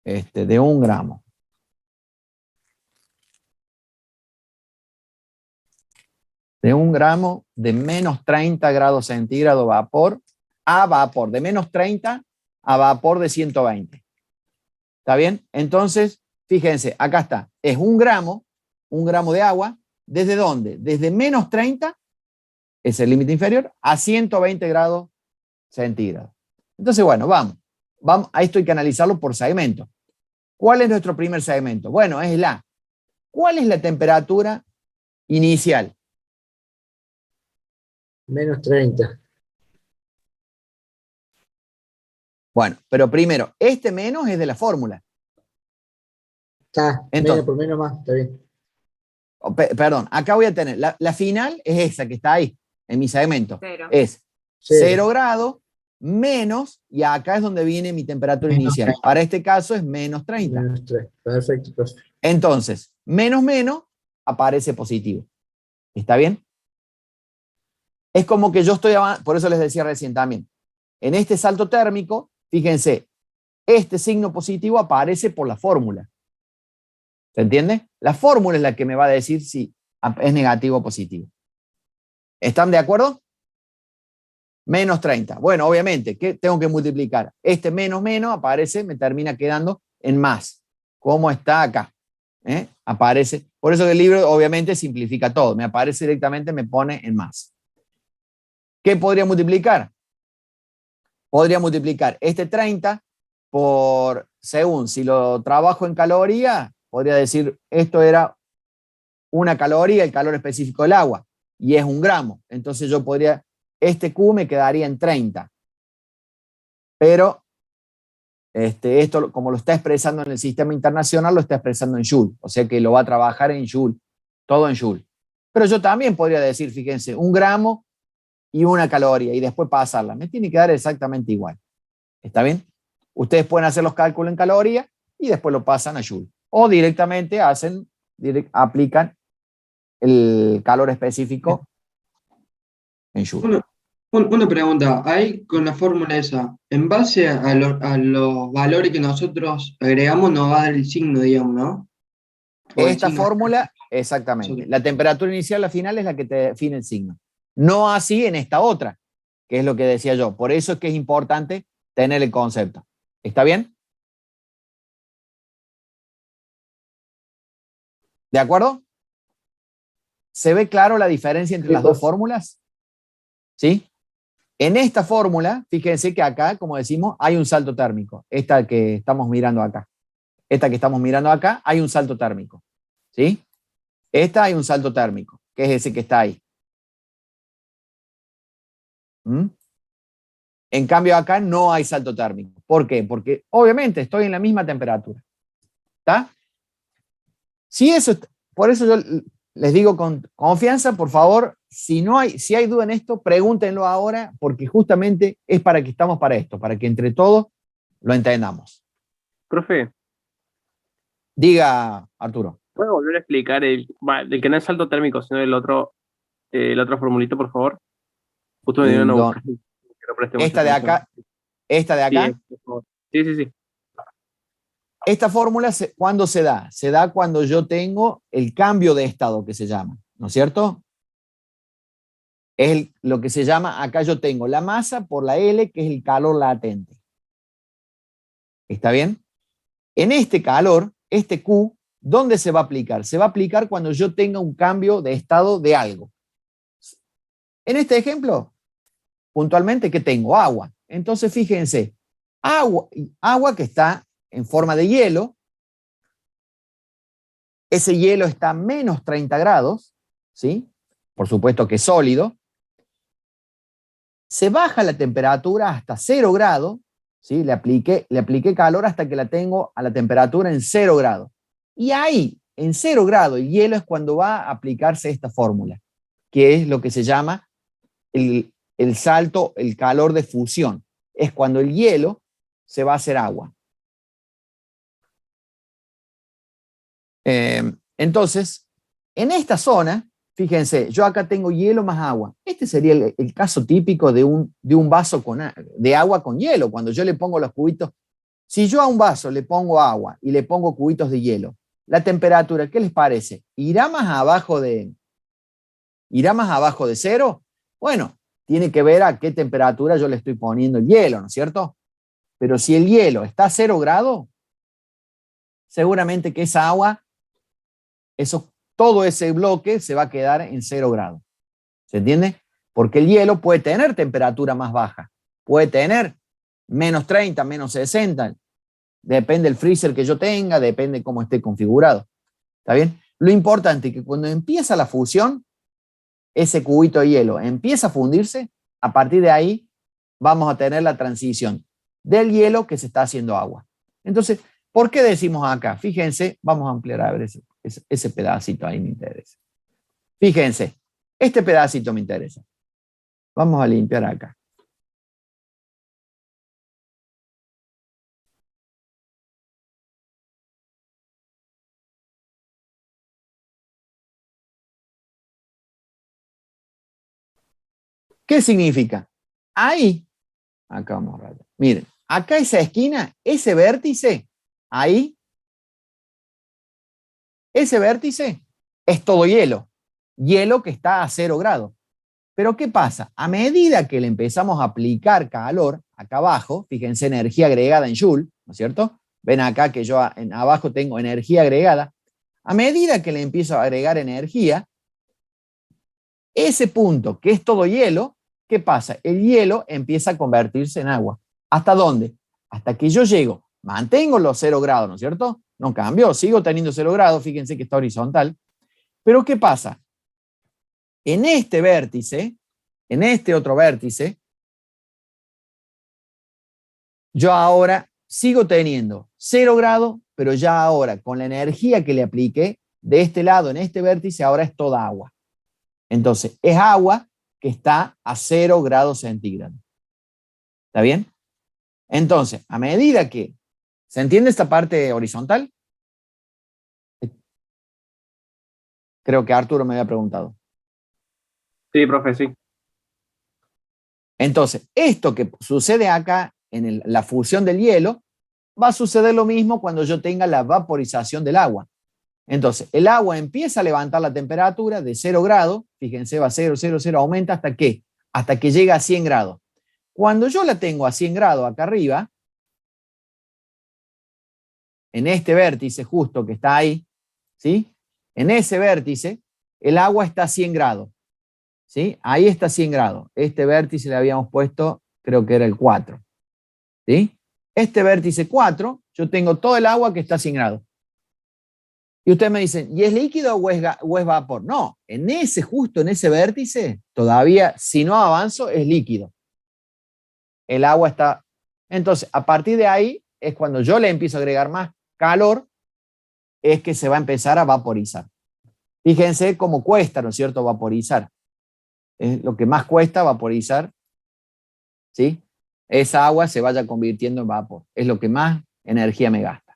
De 1 gramo. De 1 gramo de menos 30 grados centígrados vapor a vapor. De menos 30 a vapor de 120. ¿Está bien? Entonces, fíjense, acá está. Es 1 gramo de agua. ¿Desde dónde? Desde menos 30, es el límite inferior, a 120 grados centígrados. Entonces, bueno, vamos. A esto hay que analizarlo por segmento. ¿Cuál es nuestro primer segmento? Bueno, es la. ¿Cuál es la temperatura inicial? Menos 30. Bueno, pero primero, este menos es de la fórmula. Está, Entonces, menos por menos más, está bien. Perdón, acá voy a tener, la final es esa que está ahí, en mi segmento. Cero. Es Cero. 0 grados menos, y acá es donde viene mi temperatura Menos inicial. 30. Para este caso es menos 30. Menos 3. Perfecto, profe. Entonces, menos aparece positivo. ¿Está bien? Es como que yo estoy avanzando, por eso les decía recién también. En este salto térmico, fíjense, este signo positivo aparece por la fórmula. ¿Se entiende? La fórmula es la que me va a decir si es negativo o positivo. ¿Están de acuerdo? Menos 30. Bueno, obviamente, ¿qué tengo que multiplicar? Este menos aparece, me termina quedando en más. ¿Cómo está acá? Aparece. Por eso que el libro obviamente simplifica todo. Me aparece directamente, me pone en más. ¿Qué podría multiplicar? Podría multiplicar este 30 por, según, si lo trabajo en caloría, podría decir, esto era 1 caloría, el calor específico del agua, y es 1 gramo. Entonces yo podría, este Q me quedaría en 30. Pero esto, como lo está expresando en el sistema internacional, lo está expresando en Joule. O sea que lo va a trabajar en Joule, todo en Joule. Pero yo también podría decir, fíjense, 1 gramo y 1 caloría, y después pasarla. Me tiene que dar exactamente igual. ¿Está bien? Ustedes pueden hacer los cálculos en caloría y después lo pasan a Joule. O directamente aplican el calor específico en Joule. Una pregunta, ahí con la fórmula esa, en base a los valores que nosotros agregamos, nos va a dar el signo, digamos, ¿no? O el Esta signo fórmula, exactamente. nosotros. La temperatura inicial, la final, es la que te define el signo. No así en esta otra, que es lo que decía yo. Por eso es que es importante tener el concepto. ¿Está bien? ¿De acuerdo? ¿Se ve claro la diferencia entre Sí, las dos profe. fórmulas? ¿Sí? En esta fórmula, fíjense que acá, como decimos, hay un salto térmico. Esta que estamos mirando acá. Esta que estamos mirando acá, hay un salto térmico. ¿Sí? Esta hay un salto térmico, que es ese que está ahí. ¿Mm? En cambio, acá no hay salto térmico. ¿Por qué? Porque obviamente estoy en la misma temperatura. ¿Está? Si eso, por eso yo les digo con confianza, por favor, si hay duda en esto, pregúntenlo ahora, porque justamente es para que estamos para esto, para que entre todos lo entendamos. Profe, Diga, Arturo. ¿puede volver a explicar el que no es salto térmico, sino el otro formulito, por favor? Justo me dieron a buscar. Que no preste mucha Esta de atención. acá, esta de Sí, acá, por favor. Sí, sí, sí. esta fórmula, ¿cuándo se da? Se da cuando yo tengo el cambio de estado que se llama, ¿no es cierto? Es lo que se llama, acá yo tengo la masa por la L, que es el calor latente. ¿Está bien? En este calor, este Q, ¿dónde se va a aplicar? Se va a aplicar cuando yo tenga un cambio de estado de algo. En este ejemplo, puntualmente, ¿qué tengo? Agua. Entonces, fíjense, agua que está en forma de hielo, ese hielo está a menos 30 grados, ¿sí? Por supuesto que es sólido. Se baja la temperatura hasta 0 grados, ¿sí? Le apliqué calor hasta que la tengo a la temperatura en 0 grados. Y ahí, en 0 grados, el hielo es cuando va a aplicarse esta fórmula, que es lo que se llama el salto, el calor de fusión. Es cuando el hielo se va a hacer agua. Entonces, en esta zona, fíjense, yo acá tengo hielo más agua. Este sería el caso típico de un vaso de agua con hielo, cuando yo le pongo los cubitos. Si yo a un vaso le pongo agua y le pongo cubitos de hielo, la temperatura, ¿qué les parece? ¿Irá más abajo de 0? Bueno, tiene que ver a qué temperatura yo le estoy poniendo el hielo, ¿no es cierto? Pero si el hielo está a 0 grados, seguramente que esa agua, todo ese bloque se va a quedar en 0 grados. ¿Se entiende? Porque el hielo puede tener temperatura más baja, puede tener menos 30, menos 60, depende del freezer que yo tenga, depende cómo esté configurado. ¿Está bien? Lo importante es que cuando empieza la fusión, ese cubito de hielo empieza a fundirse, a partir de ahí vamos a tener la transición del hielo que se está haciendo agua. Entonces, ¿por qué decimos acá? Fíjense, vamos a ampliar a ver ese pedacito ahí me interesa. Fíjense, este pedacito me interesa. Vamos a limpiar acá. ¿Qué significa? Ahí, acá vamos a rayar. Miren, acá esa esquina, ese vértice, ahí, ese vértice es todo hielo. Hielo que está a 0 grados. Pero ¿qué pasa? A medida que le empezamos a aplicar calor, acá abajo, fíjense, energía agregada en Joule, ¿no es cierto? Ven acá que yo abajo tengo energía agregada. A medida que le empiezo a agregar energía, ese punto que es todo hielo, ¿qué pasa? El hielo empieza a convertirse en agua. ¿Hasta dónde? Hasta que yo llego, mantengo los 0 grados, ¿no es cierto? No cambió, sigo teniendo 0 grados, fíjense que está horizontal. Pero ¿qué pasa? En este vértice, en este otro vértice, yo ahora sigo teniendo 0 grados, pero ya ahora con la energía que le apliqué de este lado, en este vértice, ahora es toda agua. Entonces, es agua que está a 0 grados centígrados. ¿Está bien? Entonces, a medida que se entiende esta parte horizontal, creo que Arturo me había preguntado. Sí, profe, sí. Entonces, esto que sucede acá en la fusión del hielo, va a suceder lo mismo cuando yo tenga la vaporización del agua. Entonces, el agua empieza a levantar la temperatura de 0 grados, fíjense, va 0, 0, 0, aumenta ¿hasta qué? Hasta que llega a 100 grados. Cuando yo la tengo a 100 grados acá arriba, en este vértice justo que está ahí, ¿sí? En ese vértice, el agua está a 100 grados, ¿sí? Ahí está a 100 grados. Este vértice le habíamos puesto, creo que era el 4, ¿sí? Este vértice 4, yo tengo todo el agua que está a 100 grados. Y ustedes me dicen, ¿y es líquido o es vapor? No, justo en ese vértice, todavía, si no avanzo, es líquido. El agua está... Entonces, a partir de ahí, es cuando yo le empiezo a agregar más calor, es que se va a empezar a vaporizar. Fíjense cómo cuesta, ¿no es cierto?, vaporizar. Es lo que más cuesta vaporizar, ¿sí? Esa agua se vaya convirtiendo en vapor. Es lo que más energía me gasta.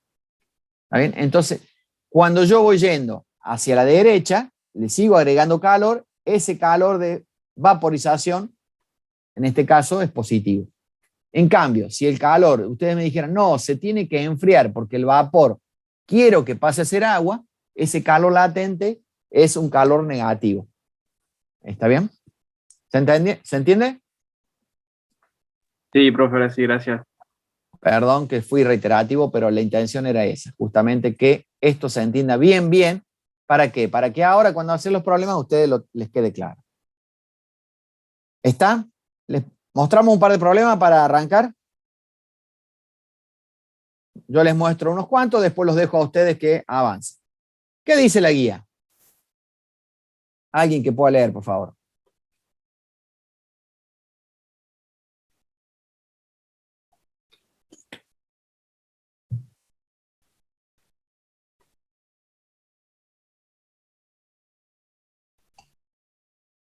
¿Está bien? Entonces, cuando yo voy yendo hacia la derecha, le sigo agregando calor, ese calor de vaporización, en este caso, es positivo. En cambio, si el calor, ustedes me dijeran, no, se tiene que enfriar porque el vapor quiero que pase a ser agua, ese calor latente es un calor negativo. ¿Está bien? ¿Se entiende? ¿Se entiende? Sí, profe, sí, gracias. Perdón que fui reiterativo, pero la intención era esa, justamente que esto se entienda bien, bien. ¿Para qué? Para que ahora cuando hacen los problemas a ustedes les quede claro. ¿Está? ¿Les mostramos un par de problemas para arrancar? Yo les muestro unos cuantos, después los dejo a ustedes que avancen. ¿Qué dice la guía? Alguien que pueda leer, por favor.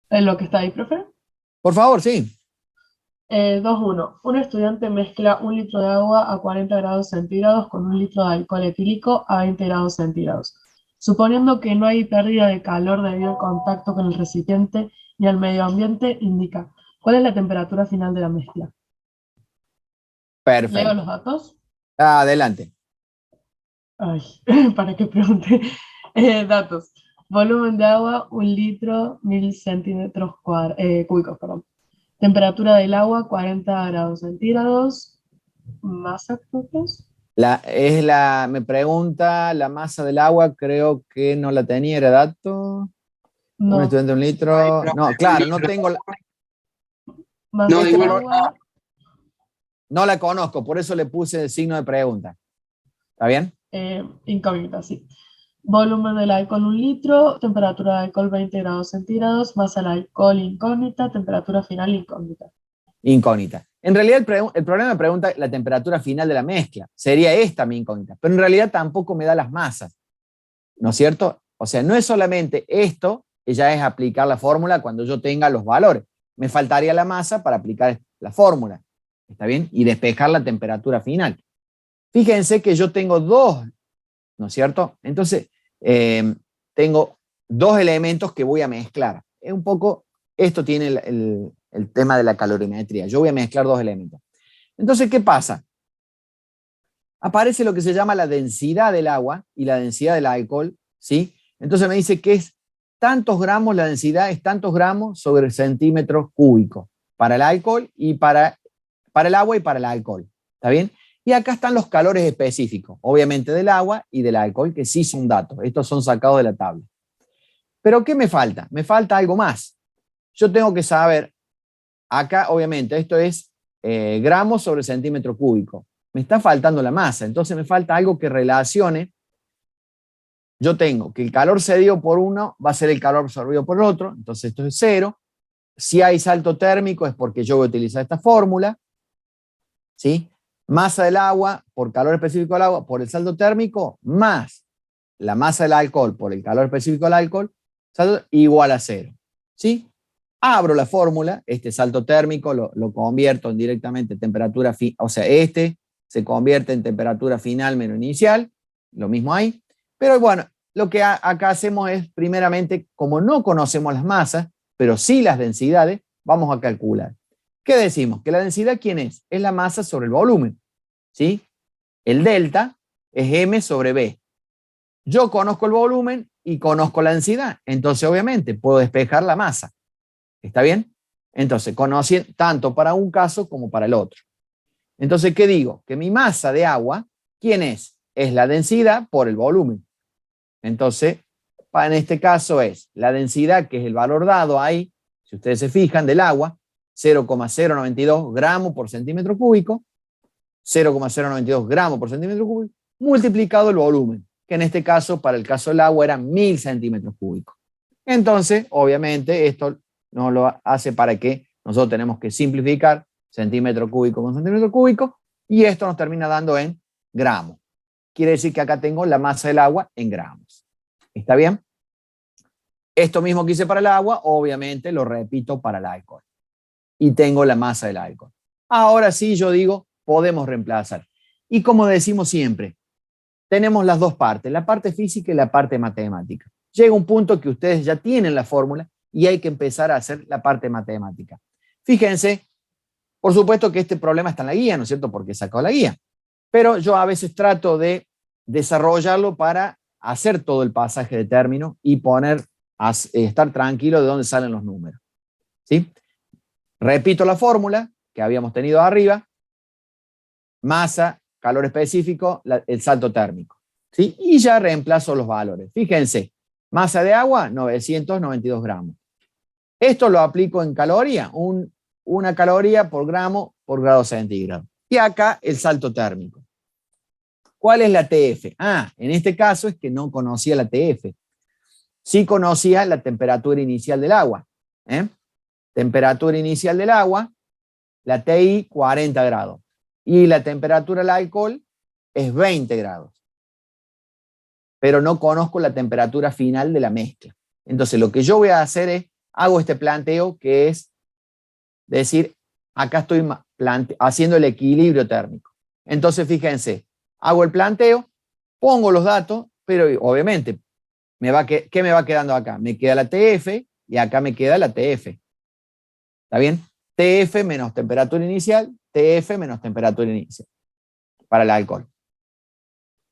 ¿Es lo que está ahí, profe? Por favor, sí. 2.1. Un estudiante mezcla 1 litro de agua a 40 grados centígrados con 1 litro de alcohol etílico a 20 grados centígrados. Suponiendo que no hay pérdida de calor debido al contacto con el recipiente ni al medio ambiente, indica cuál es la temperatura final de la mezcla. Perfecto. ¿Leo los datos? Adelante. Ay, para que pregunte. Datos. Volumen de agua, 1 litro, 1000 centímetros cúbicos, perdón. Temperatura del agua, 40 grados centígrados. Masa, creo que es. Me pregunta la masa del agua, creo que no la tenía, ¿era dato? No. Un estudiante de 1 litro. No, claro, no tengo Masa No, del igual- agua. no la conozco, por eso le puse el signo de pregunta. ¿Está bien? Incógnita, sí. Volumen del alcohol, 1 litro. Temperatura del alcohol, 20 grados centígrados. Masa del alcohol, incógnita. Temperatura final, incógnita. Incógnita. En realidad el problema me pregunta la temperatura final de la mezcla. Sería esta mi incógnita. Pero en realidad tampoco me da las masas. ¿No es cierto? O sea, no es solamente esto, que ya es aplicar la fórmula cuando yo tenga los valores. Me faltaría la masa para aplicar la fórmula. ¿Está bien? Y despejar la temperatura final. Fíjense que yo tengo dos, ¿no es cierto? Entonces, tengo dos elementos que voy a mezclar. Es un poco, esto tiene el tema de la calorimetría. Yo voy a mezclar dos elementos. Entonces, ¿qué pasa? Aparece lo que se llama la densidad del agua y la densidad del alcohol, ¿sí? Entonces me dice que es tantos gramos, la densidad es tantos gramos sobre centímetros cúbicos para el alcohol y para el agua y para el alcohol. ¿Está bien? Y acá están los calores específicos, obviamente del agua y del alcohol, que sí son datos. Estos son sacados de la tabla. Pero ¿qué me falta? Me falta algo más. Yo tengo que saber, acá obviamente esto es gramos sobre centímetro cúbico. Me está faltando la masa, entonces me falta algo que relacione. Yo tengo que el calor cedido por uno va a ser el calor absorbido por el otro, entonces esto es 0. Si hay salto térmico es porque yo voy a utilizar esta fórmula, ¿sí? Masa del agua por calor específico del agua por el salto térmico más la masa del alcohol por el calor específico del alcohol igual a 0, ¿sí? Abro la fórmula, este salto térmico lo convierto en directamente temperatura, o sea, este se convierte en temperatura final menos inicial, lo mismo ahí, pero bueno, lo que acá hacemos es, primeramente, como no conocemos las masas, pero sí las densidades, vamos a calcular. ¿Qué decimos? Que la densidad, ¿quién es? Es la masa sobre el volumen, ¿sí? El delta es M sobre B. Yo conozco el volumen y conozco la densidad, entonces obviamente puedo despejar la masa. ¿Está bien? Entonces, conocí tanto para un caso como para el otro. Entonces, ¿qué digo? Que mi masa de agua, ¿quién es? Es la densidad por el volumen. Entonces, en este caso es la densidad, que es el valor dado ahí, si ustedes se fijan, del agua, 0,092 gramos por centímetro cúbico, 0,092 gramos por centímetro cúbico, multiplicado el volumen, que en este caso, para el caso del agua, era 1000 centímetros cúbicos. Entonces, obviamente, esto nos lo hace para que nosotros tenemos que simplificar centímetro cúbico con centímetro cúbico, y esto nos termina dando en gramos. Quiere decir que acá tengo la masa del agua en gramos. ¿Está bien? Esto mismo que hice para el agua, obviamente lo repito para el alcohol. Y tengo la masa del alcohol. Ahora sí, yo digo, podemos reemplazar. Y como decimos siempre, tenemos las dos partes, la parte física y la parte matemática. Llega un punto que ustedes ya tienen la fórmula y hay que empezar a hacer la parte matemática. Fíjense, por supuesto que este problema está en la guía, ¿no es cierto? Porque he sacado la guía. Pero yo a veces trato de desarrollarlo para hacer todo el pasaje de término y estar tranquilo de dónde salen los números. ¿Sí? Repito la fórmula que habíamos tenido arriba: masa, calor específico, el salto térmico. ¿Sí? Y ya reemplazo los valores. Fíjense, masa de agua, 992 gramos. Esto lo aplico en caloría, una caloría por gramo por grado centígrado. Y acá el salto térmico. ¿Cuál es la TF? En este caso es que no conocía la TF. Sí conocía la temperatura inicial del agua. Temperatura inicial del agua, la TI 40 grados. Y la temperatura del alcohol es 20 grados. Pero no conozco la temperatura final de la mezcla. Entonces lo que yo voy a hacer es, hago este planteo que es decir, acá estoy haciendo el equilibrio térmico. Entonces fíjense, hago el planteo, pongo los datos, pero obviamente, ¿qué me va quedando acá? Me queda la TF y acá me queda la TF. ¿Está bien? TF menos temperatura inicial, TF menos temperatura inicial para el alcohol.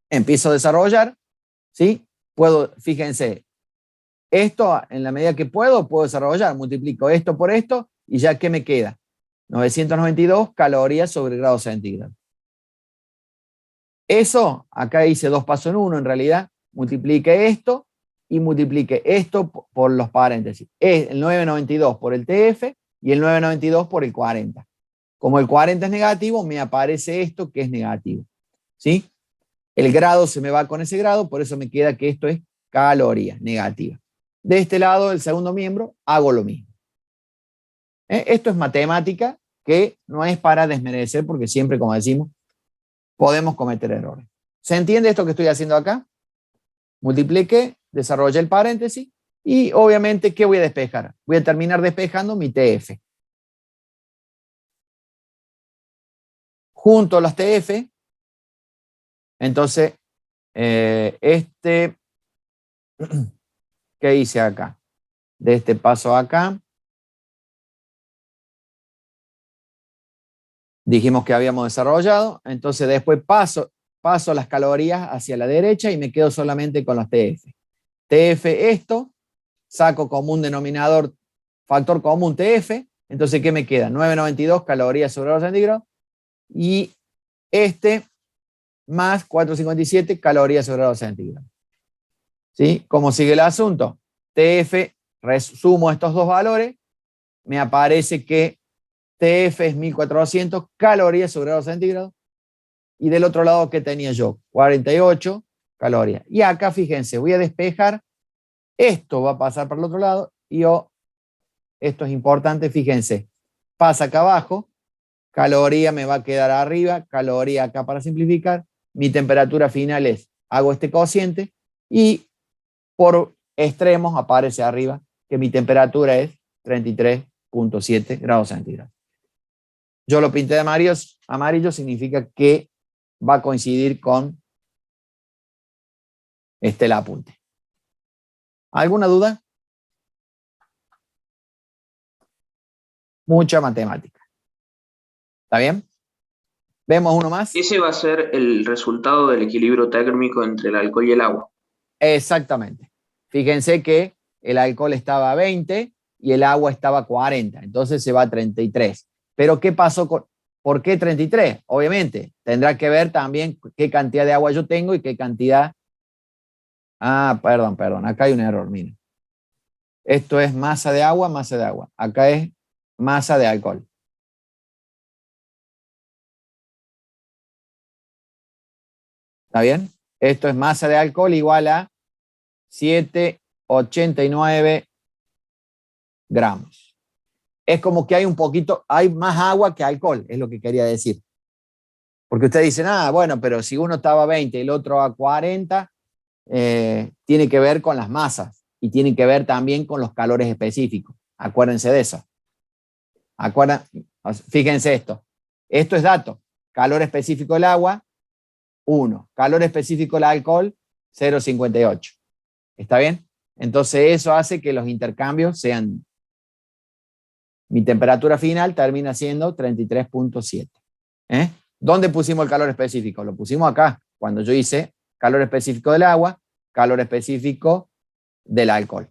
Empiezo a desarrollar, ¿sí? Fíjense, esto en la medida que puedo desarrollar, multiplico esto por esto y ya ¿qué me queda? 992 calorías sobre grado centígrado. Eso, acá hice 2 pasos en 1 en realidad, multiplique esto y multiplique esto por los paréntesis. Es el 992 por el TF y el 992 por el 40. Como el 40 es negativo, me aparece esto que es negativo. ¿Sí? El grado se me va con ese grado, por eso me queda que esto es caloría negativa. De este lado, el segundo miembro, hago lo mismo. Esto es matemática que no es para desmerecer, porque siempre, como decimos, podemos cometer errores. ¿Se entiende esto que estoy haciendo acá? Multipliqué, desarrollé el paréntesis y obviamente, ¿qué voy a despejar? Voy a terminar despejando mi TF. Junto a las TF, entonces, ¿qué hice acá? De este paso acá, dijimos que habíamos desarrollado, entonces después paso las calorías hacia la derecha y me quedo solamente con las TF. TF esto, saco como un denominador, factor común TF, entonces ¿qué me queda? 992 calorías sobre grado centígrado y este más 457 calorías sobre grado centígrado. ¿Sí? ¿Cómo sigue el asunto? TF, resumo estos dos valores, me aparece que TF es 1400 calorías sobre grado centígrado. Y del otro lado, ¿qué tenía yo? 48 calorías. Y acá, fíjense, voy a despejar. Esto va a pasar para el otro lado. Y esto es importante, fíjense. Pasa acá abajo. Caloría me va a quedar arriba. Caloría acá para simplificar. Mi temperatura final es, hago este cociente. Y por extremos aparece arriba que mi temperatura es 33.7 grados centígrados. Yo lo pinté de amarillo, significa que va a coincidir con el apunte. ¿Alguna duda? Mucha matemática. ¿Está bien? ¿Vemos uno más? Ese va a ser el resultado del equilibrio térmico entre el alcohol y el agua. Exactamente. Fíjense que el alcohol estaba a 20 y el agua estaba a 40, entonces se va a 33. Pero ¿qué pasó con... ¿Por qué 33? Obviamente, tendrá que ver también qué cantidad de agua yo tengo y qué cantidad... Ah, perdón, acá hay un error, miren. Esto es masa de agua. Acá es masa de alcohol. ¿Está bien? Esto es masa de alcohol igual a 7,89 gramos. Es como que hay un poquito, hay más agua que alcohol, es lo que quería decir. Porque ustedes dicen, bueno, pero si uno estaba a 20 y el otro a 40, tiene que ver con las masas y tiene que ver también con los calores específicos. Acuérdense de eso. Fíjense esto. Esto es dato. Calor específico del agua, 1. Calor específico del alcohol, 0,58. ¿Está bien? Entonces eso hace que los intercambios sean... Mi temperatura final termina siendo 33,7. ¿Dónde pusimos el calor específico? Lo pusimos acá, cuando yo hice calor específico del agua, calor específico del alcohol.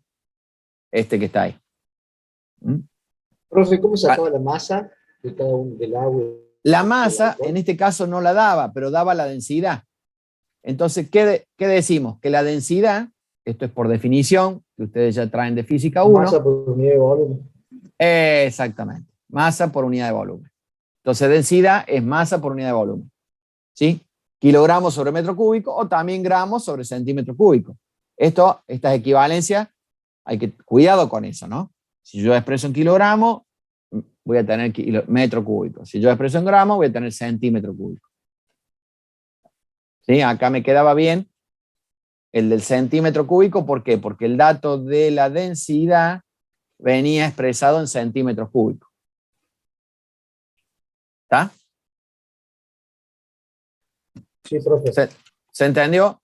Este que está ahí. Profe, ¿cómo sacaba la masa de cada uno del agua? La masa, en este caso, no la daba, pero daba la densidad. Entonces, ¿qué decimos? Que la densidad, esto es por definición, que ustedes ya traen de física 1. Masa por unidad de volumen. Exactamente. Masa por unidad de volumen. Entonces, densidad es masa por unidad de volumen. ¿Sí? Kilogramos sobre metro cúbico o también gramos sobre centímetro cúbico. Estas equivalencias, hay que cuidado con eso, ¿no? Si yo expreso en kilogramos, voy a tener metro cúbico. Si yo expreso en gramos, voy a tener centímetro cúbico. ¿Sí? Acá me quedaba bien el del centímetro cúbico. ¿Por qué? Porque el dato de la densidad venía expresado en centímetros cúbicos. ¿Está? Sí, profe. ¿Se entendió?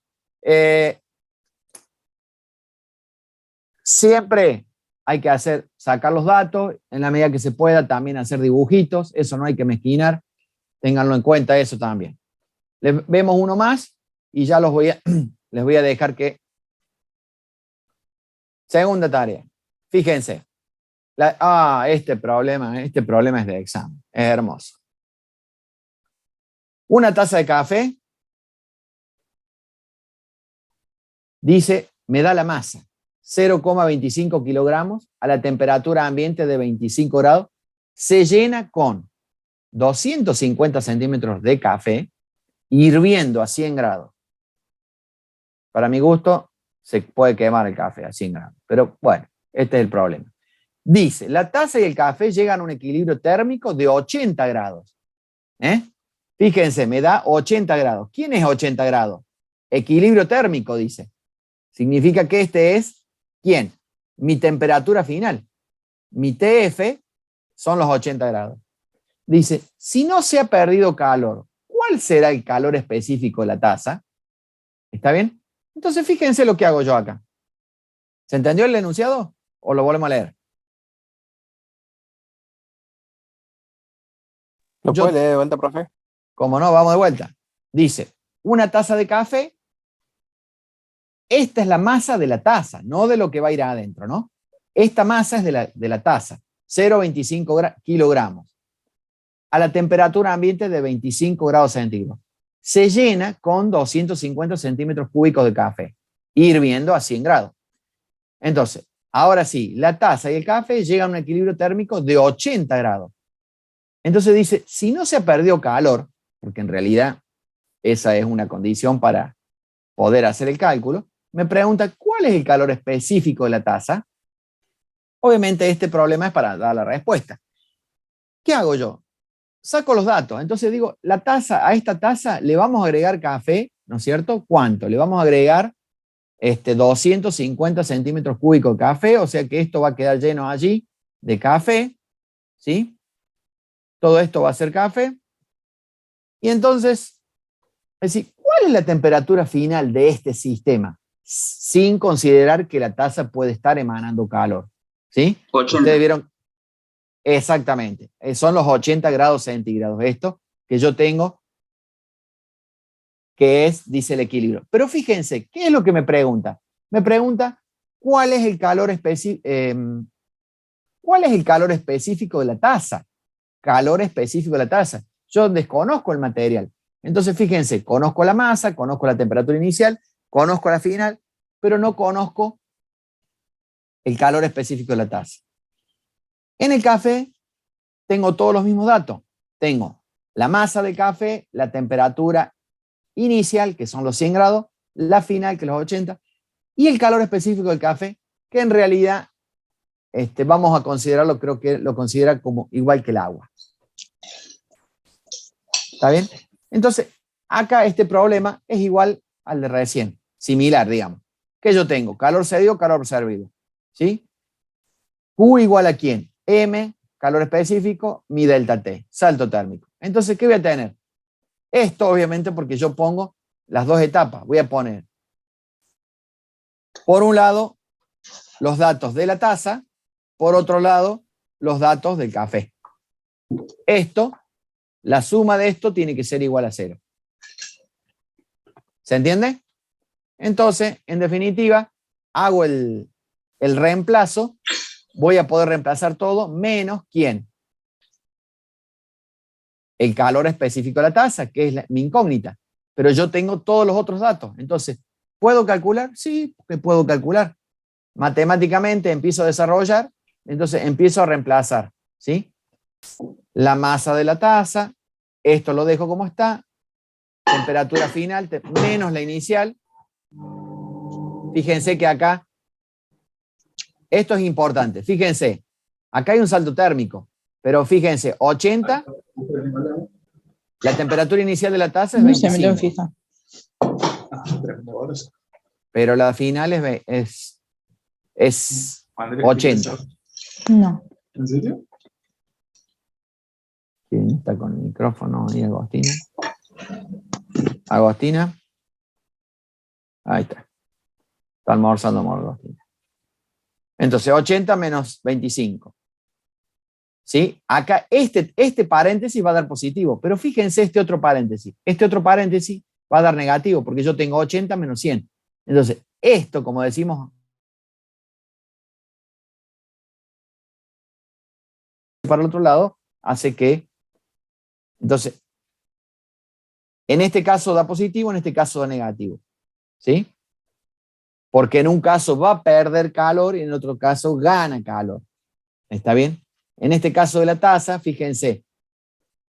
Siempre hay que sacar los datos, en la medida que se pueda también hacer dibujitos, eso no hay que mezquinar, ténganlo en cuenta eso también. Vemos uno más y ya les voy a dejar que... Segunda tarea, fíjense. Este problema es de examen, es hermoso. Una taza de café dice, me da la masa, 0,25 kilogramos a la temperatura ambiente de 25 grados, se llena con 250 centímetros de café hirviendo a 100 grados. Para mi gusto, se puede quemar el café a 100 grados, pero bueno, este es el problema. Dice, la taza y el café llegan a un equilibrio térmico de 80 grados. Fíjense, me da 80 grados. ¿Quién es 80 grados? Equilibrio térmico, dice. Significa que este es, ¿quién? Mi temperatura final. Mi TF son los 80 grados. Dice, si no se ha perdido calor, ¿cuál será el calor específico de la taza? ¿Está bien? Entonces fíjense lo que hago yo acá. ¿Se entendió el enunciado? ¿O lo volvemos a leer? ¿Lo puede leer de vuelta, profe? Como no, vamos de vuelta. Dice, una taza de café, esta es la masa de la taza, no de lo que va a ir adentro, ¿no? Esta masa es de la taza, 0,25 kilogramos, a la temperatura ambiente de 25 grados centígrados. Se llena con 250 centímetros cúbicos de café, hirviendo a 100 grados. Entonces, ahora sí, la taza y el café llegan a un equilibrio térmico de 80 grados. Entonces dice, si no se ha perdido calor, porque en realidad esa es una condición para poder hacer el cálculo, me pregunta, ¿cuál es el calor específico de la taza? Obviamente este problema es para dar la respuesta. ¿Qué hago yo? Saco los datos. Entonces digo, a esta taza le vamos a agregar café, ¿no es cierto? ¿Cuánto? Le vamos a agregar 250 centímetros cúbicos de café, o sea que esto va a quedar lleno allí de café, ¿sí? Todo esto va a ser café. Y entonces, es decir, ¿cuál es la temperatura final de este sistema? Sin considerar que la taza puede estar emanando calor. ¿Sí? 80. Ustedes vieron Exactamente. Son los 80 grados centígrados. Esto que yo tengo, que es, dice el equilibrio. Pero fíjense, ¿qué es lo que me pregunta? Me pregunta cuál es el calor específico de la taza. Calor específico de la taza. Yo desconozco el material. Entonces, fíjense, conozco la masa, conozco la temperatura inicial, conozco la final, pero no conozco el calor específico de la taza. En el café tengo todos los mismos datos. Tengo la masa del café, la temperatura inicial, que son los 100 grados, la final, que es los 80, y el calor específico del café, que en realidad vamos a considerarlo, creo que lo considera como igual que el agua. ¿Está bien? Entonces, acá este problema es igual al de recién, similar, digamos. Que yo tengo calor cedido, calor servido. ¿Sí? Q igual a ¿quién? M, calor específico, mi delta T, salto térmico. Entonces, ¿qué voy a tener? Esto, obviamente, porque yo pongo las dos etapas. Voy a poner, por un lado, los datos de la taza, por otro lado, los datos del café. Esto, la suma de esto tiene que ser igual a 0. ¿Se entiende? Entonces, en definitiva, hago el reemplazo. Voy a poder reemplazar todo menos ¿quién? El calor específico de la taza, que es mi incógnita. Pero yo tengo todos los otros datos. Entonces, ¿puedo calcular? Sí, que puedo calcular. Matemáticamente empiezo a desarrollar, entonces empiezo a reemplazar, ¿sí? La masa de la taza, esto lo dejo como está, temperatura final menos la inicial. Fíjense que acá, esto es importante, fíjense, acá hay un salto térmico, pero fíjense, 80, la temperatura inicial de la taza es 25. Pero la final es 80. No. ¿En serio? ¿Quién está con el micrófono? ¿Y Agostina? ¿Agostina? Ahí está. Está almorzando Agostina. Entonces, 80 menos 25. ¿Sí? Acá este paréntesis va a dar positivo, pero fíjense este otro paréntesis. Este otro paréntesis va a dar negativo, porque yo tengo 80 menos 100. Entonces, esto, como decimos, para el otro lado, hace que, entonces, en este caso da positivo, en este caso da negativo. ¿Sí? Porque en un caso va a perder calor y en otro caso gana calor. ¿Está bien? En este caso de la taza, fíjense,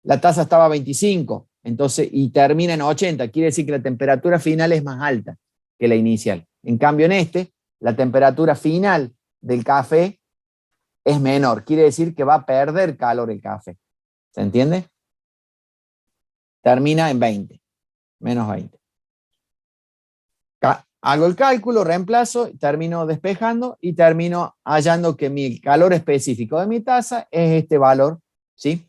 la taza estaba a 25, entonces, y termina en 80, quiere decir que la temperatura final es más alta que la inicial. En cambio, en la temperatura final del café es menor, quiere decir que va a perder calor el café. ¿Se entiende? Termina en 20, menos 20. Hago el cálculo, reemplazo, termino despejando y termino hallando que mi calor específico de mi taza es este valor, ¿sí?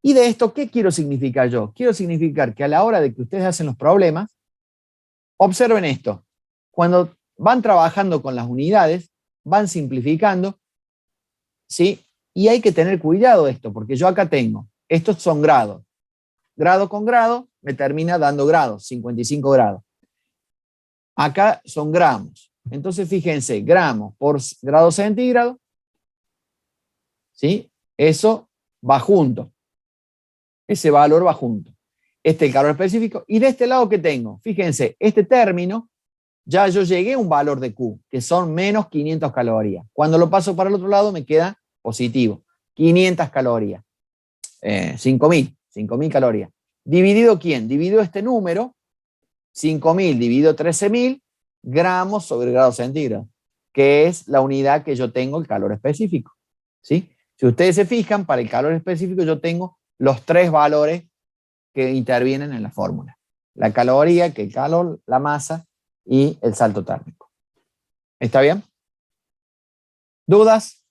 Y de esto, ¿qué quiero significar yo? Quiero significar que a la hora de que ustedes hacen los problemas, observen esto. Cuando van trabajando con las unidades, van simplificando, ¿sí? Y hay que tener cuidado de esto, porque yo acá tengo, estos son grados. Grado con grado me termina dando grados, 55 grados. Acá son gramos. Entonces, fíjense, gramos por grado centígrado, ¿sí? Eso va junto. Ese valor va junto. Este es el calor específico. Y de este lado, ¿qué tengo? Fíjense, este término, ya yo llegué a un valor de Q, que son menos 500 calorías. Cuando lo paso para el otro lado, me queda positivo. 500 calorías. 5.000 calorías. ¿Dividido quién? Dividido este número, 5.000 dividido 13.000 gramos sobre grado centígrado, que es la unidad que yo tengo, el calor específico. ¿Sí? Si ustedes se fijan, para el calor específico yo tengo los 3 valores que intervienen en la fórmula. La caloría, que el calor, la masa y el salto térmico. ¿Está bien? ¿Dudas?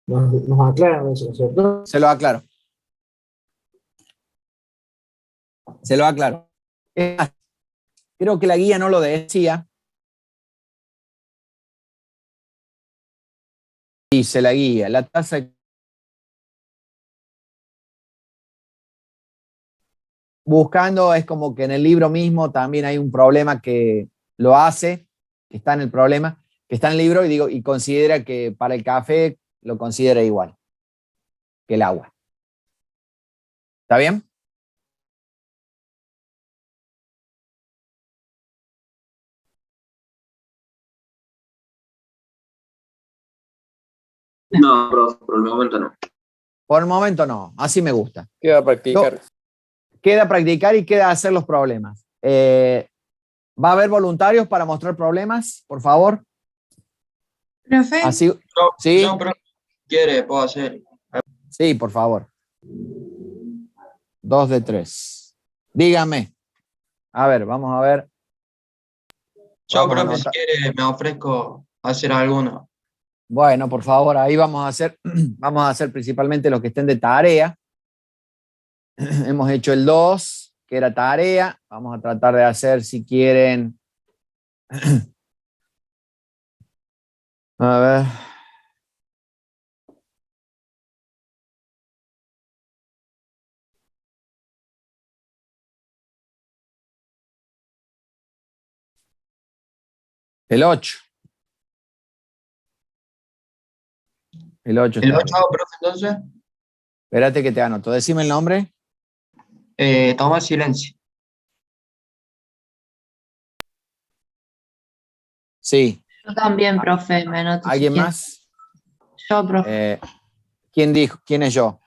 Nos aclaran eso, ¿cierto? Se lo aclaro. Se lo aclaro. Creo que la guía no lo decía. Dice la guía, la tasa buscando es como que en el libro mismo también hay un problema que lo hace, que está en el problema, que está en el libro y considera que para el café lo considera igual que el agua. ¿Está bien? No, profe, por el momento no. Por el momento no, así me gusta. Queda practicar. Queda practicar y queda hacer los problemas. ¿Va a haber voluntarios para mostrar problemas, por favor? Profe, Así, ¿sí? Yo, profe, si quiere, puedo hacer. Sí, por favor. 2 de 3. Dígame. A ver, vamos a ver. Yo, Vamos a profe, si anotar. quiere, me ofrezco a hacer alguno. Bueno, por favor, ahí vamos a hacer principalmente los que estén de tarea. Hemos hecho el 2, que era tarea. Vamos a tratar de hacer, si quieren. A ver. El 8. El 8 ¿El está 8, bien. profe, entonces? Espérate que te anoto. Decime el nombre. Toma silencio. Sí. yo también, profe, me anoto si ¿Alguien quiere. más? Yo, profe. ¿Quién dijo? ¿Quién es yo?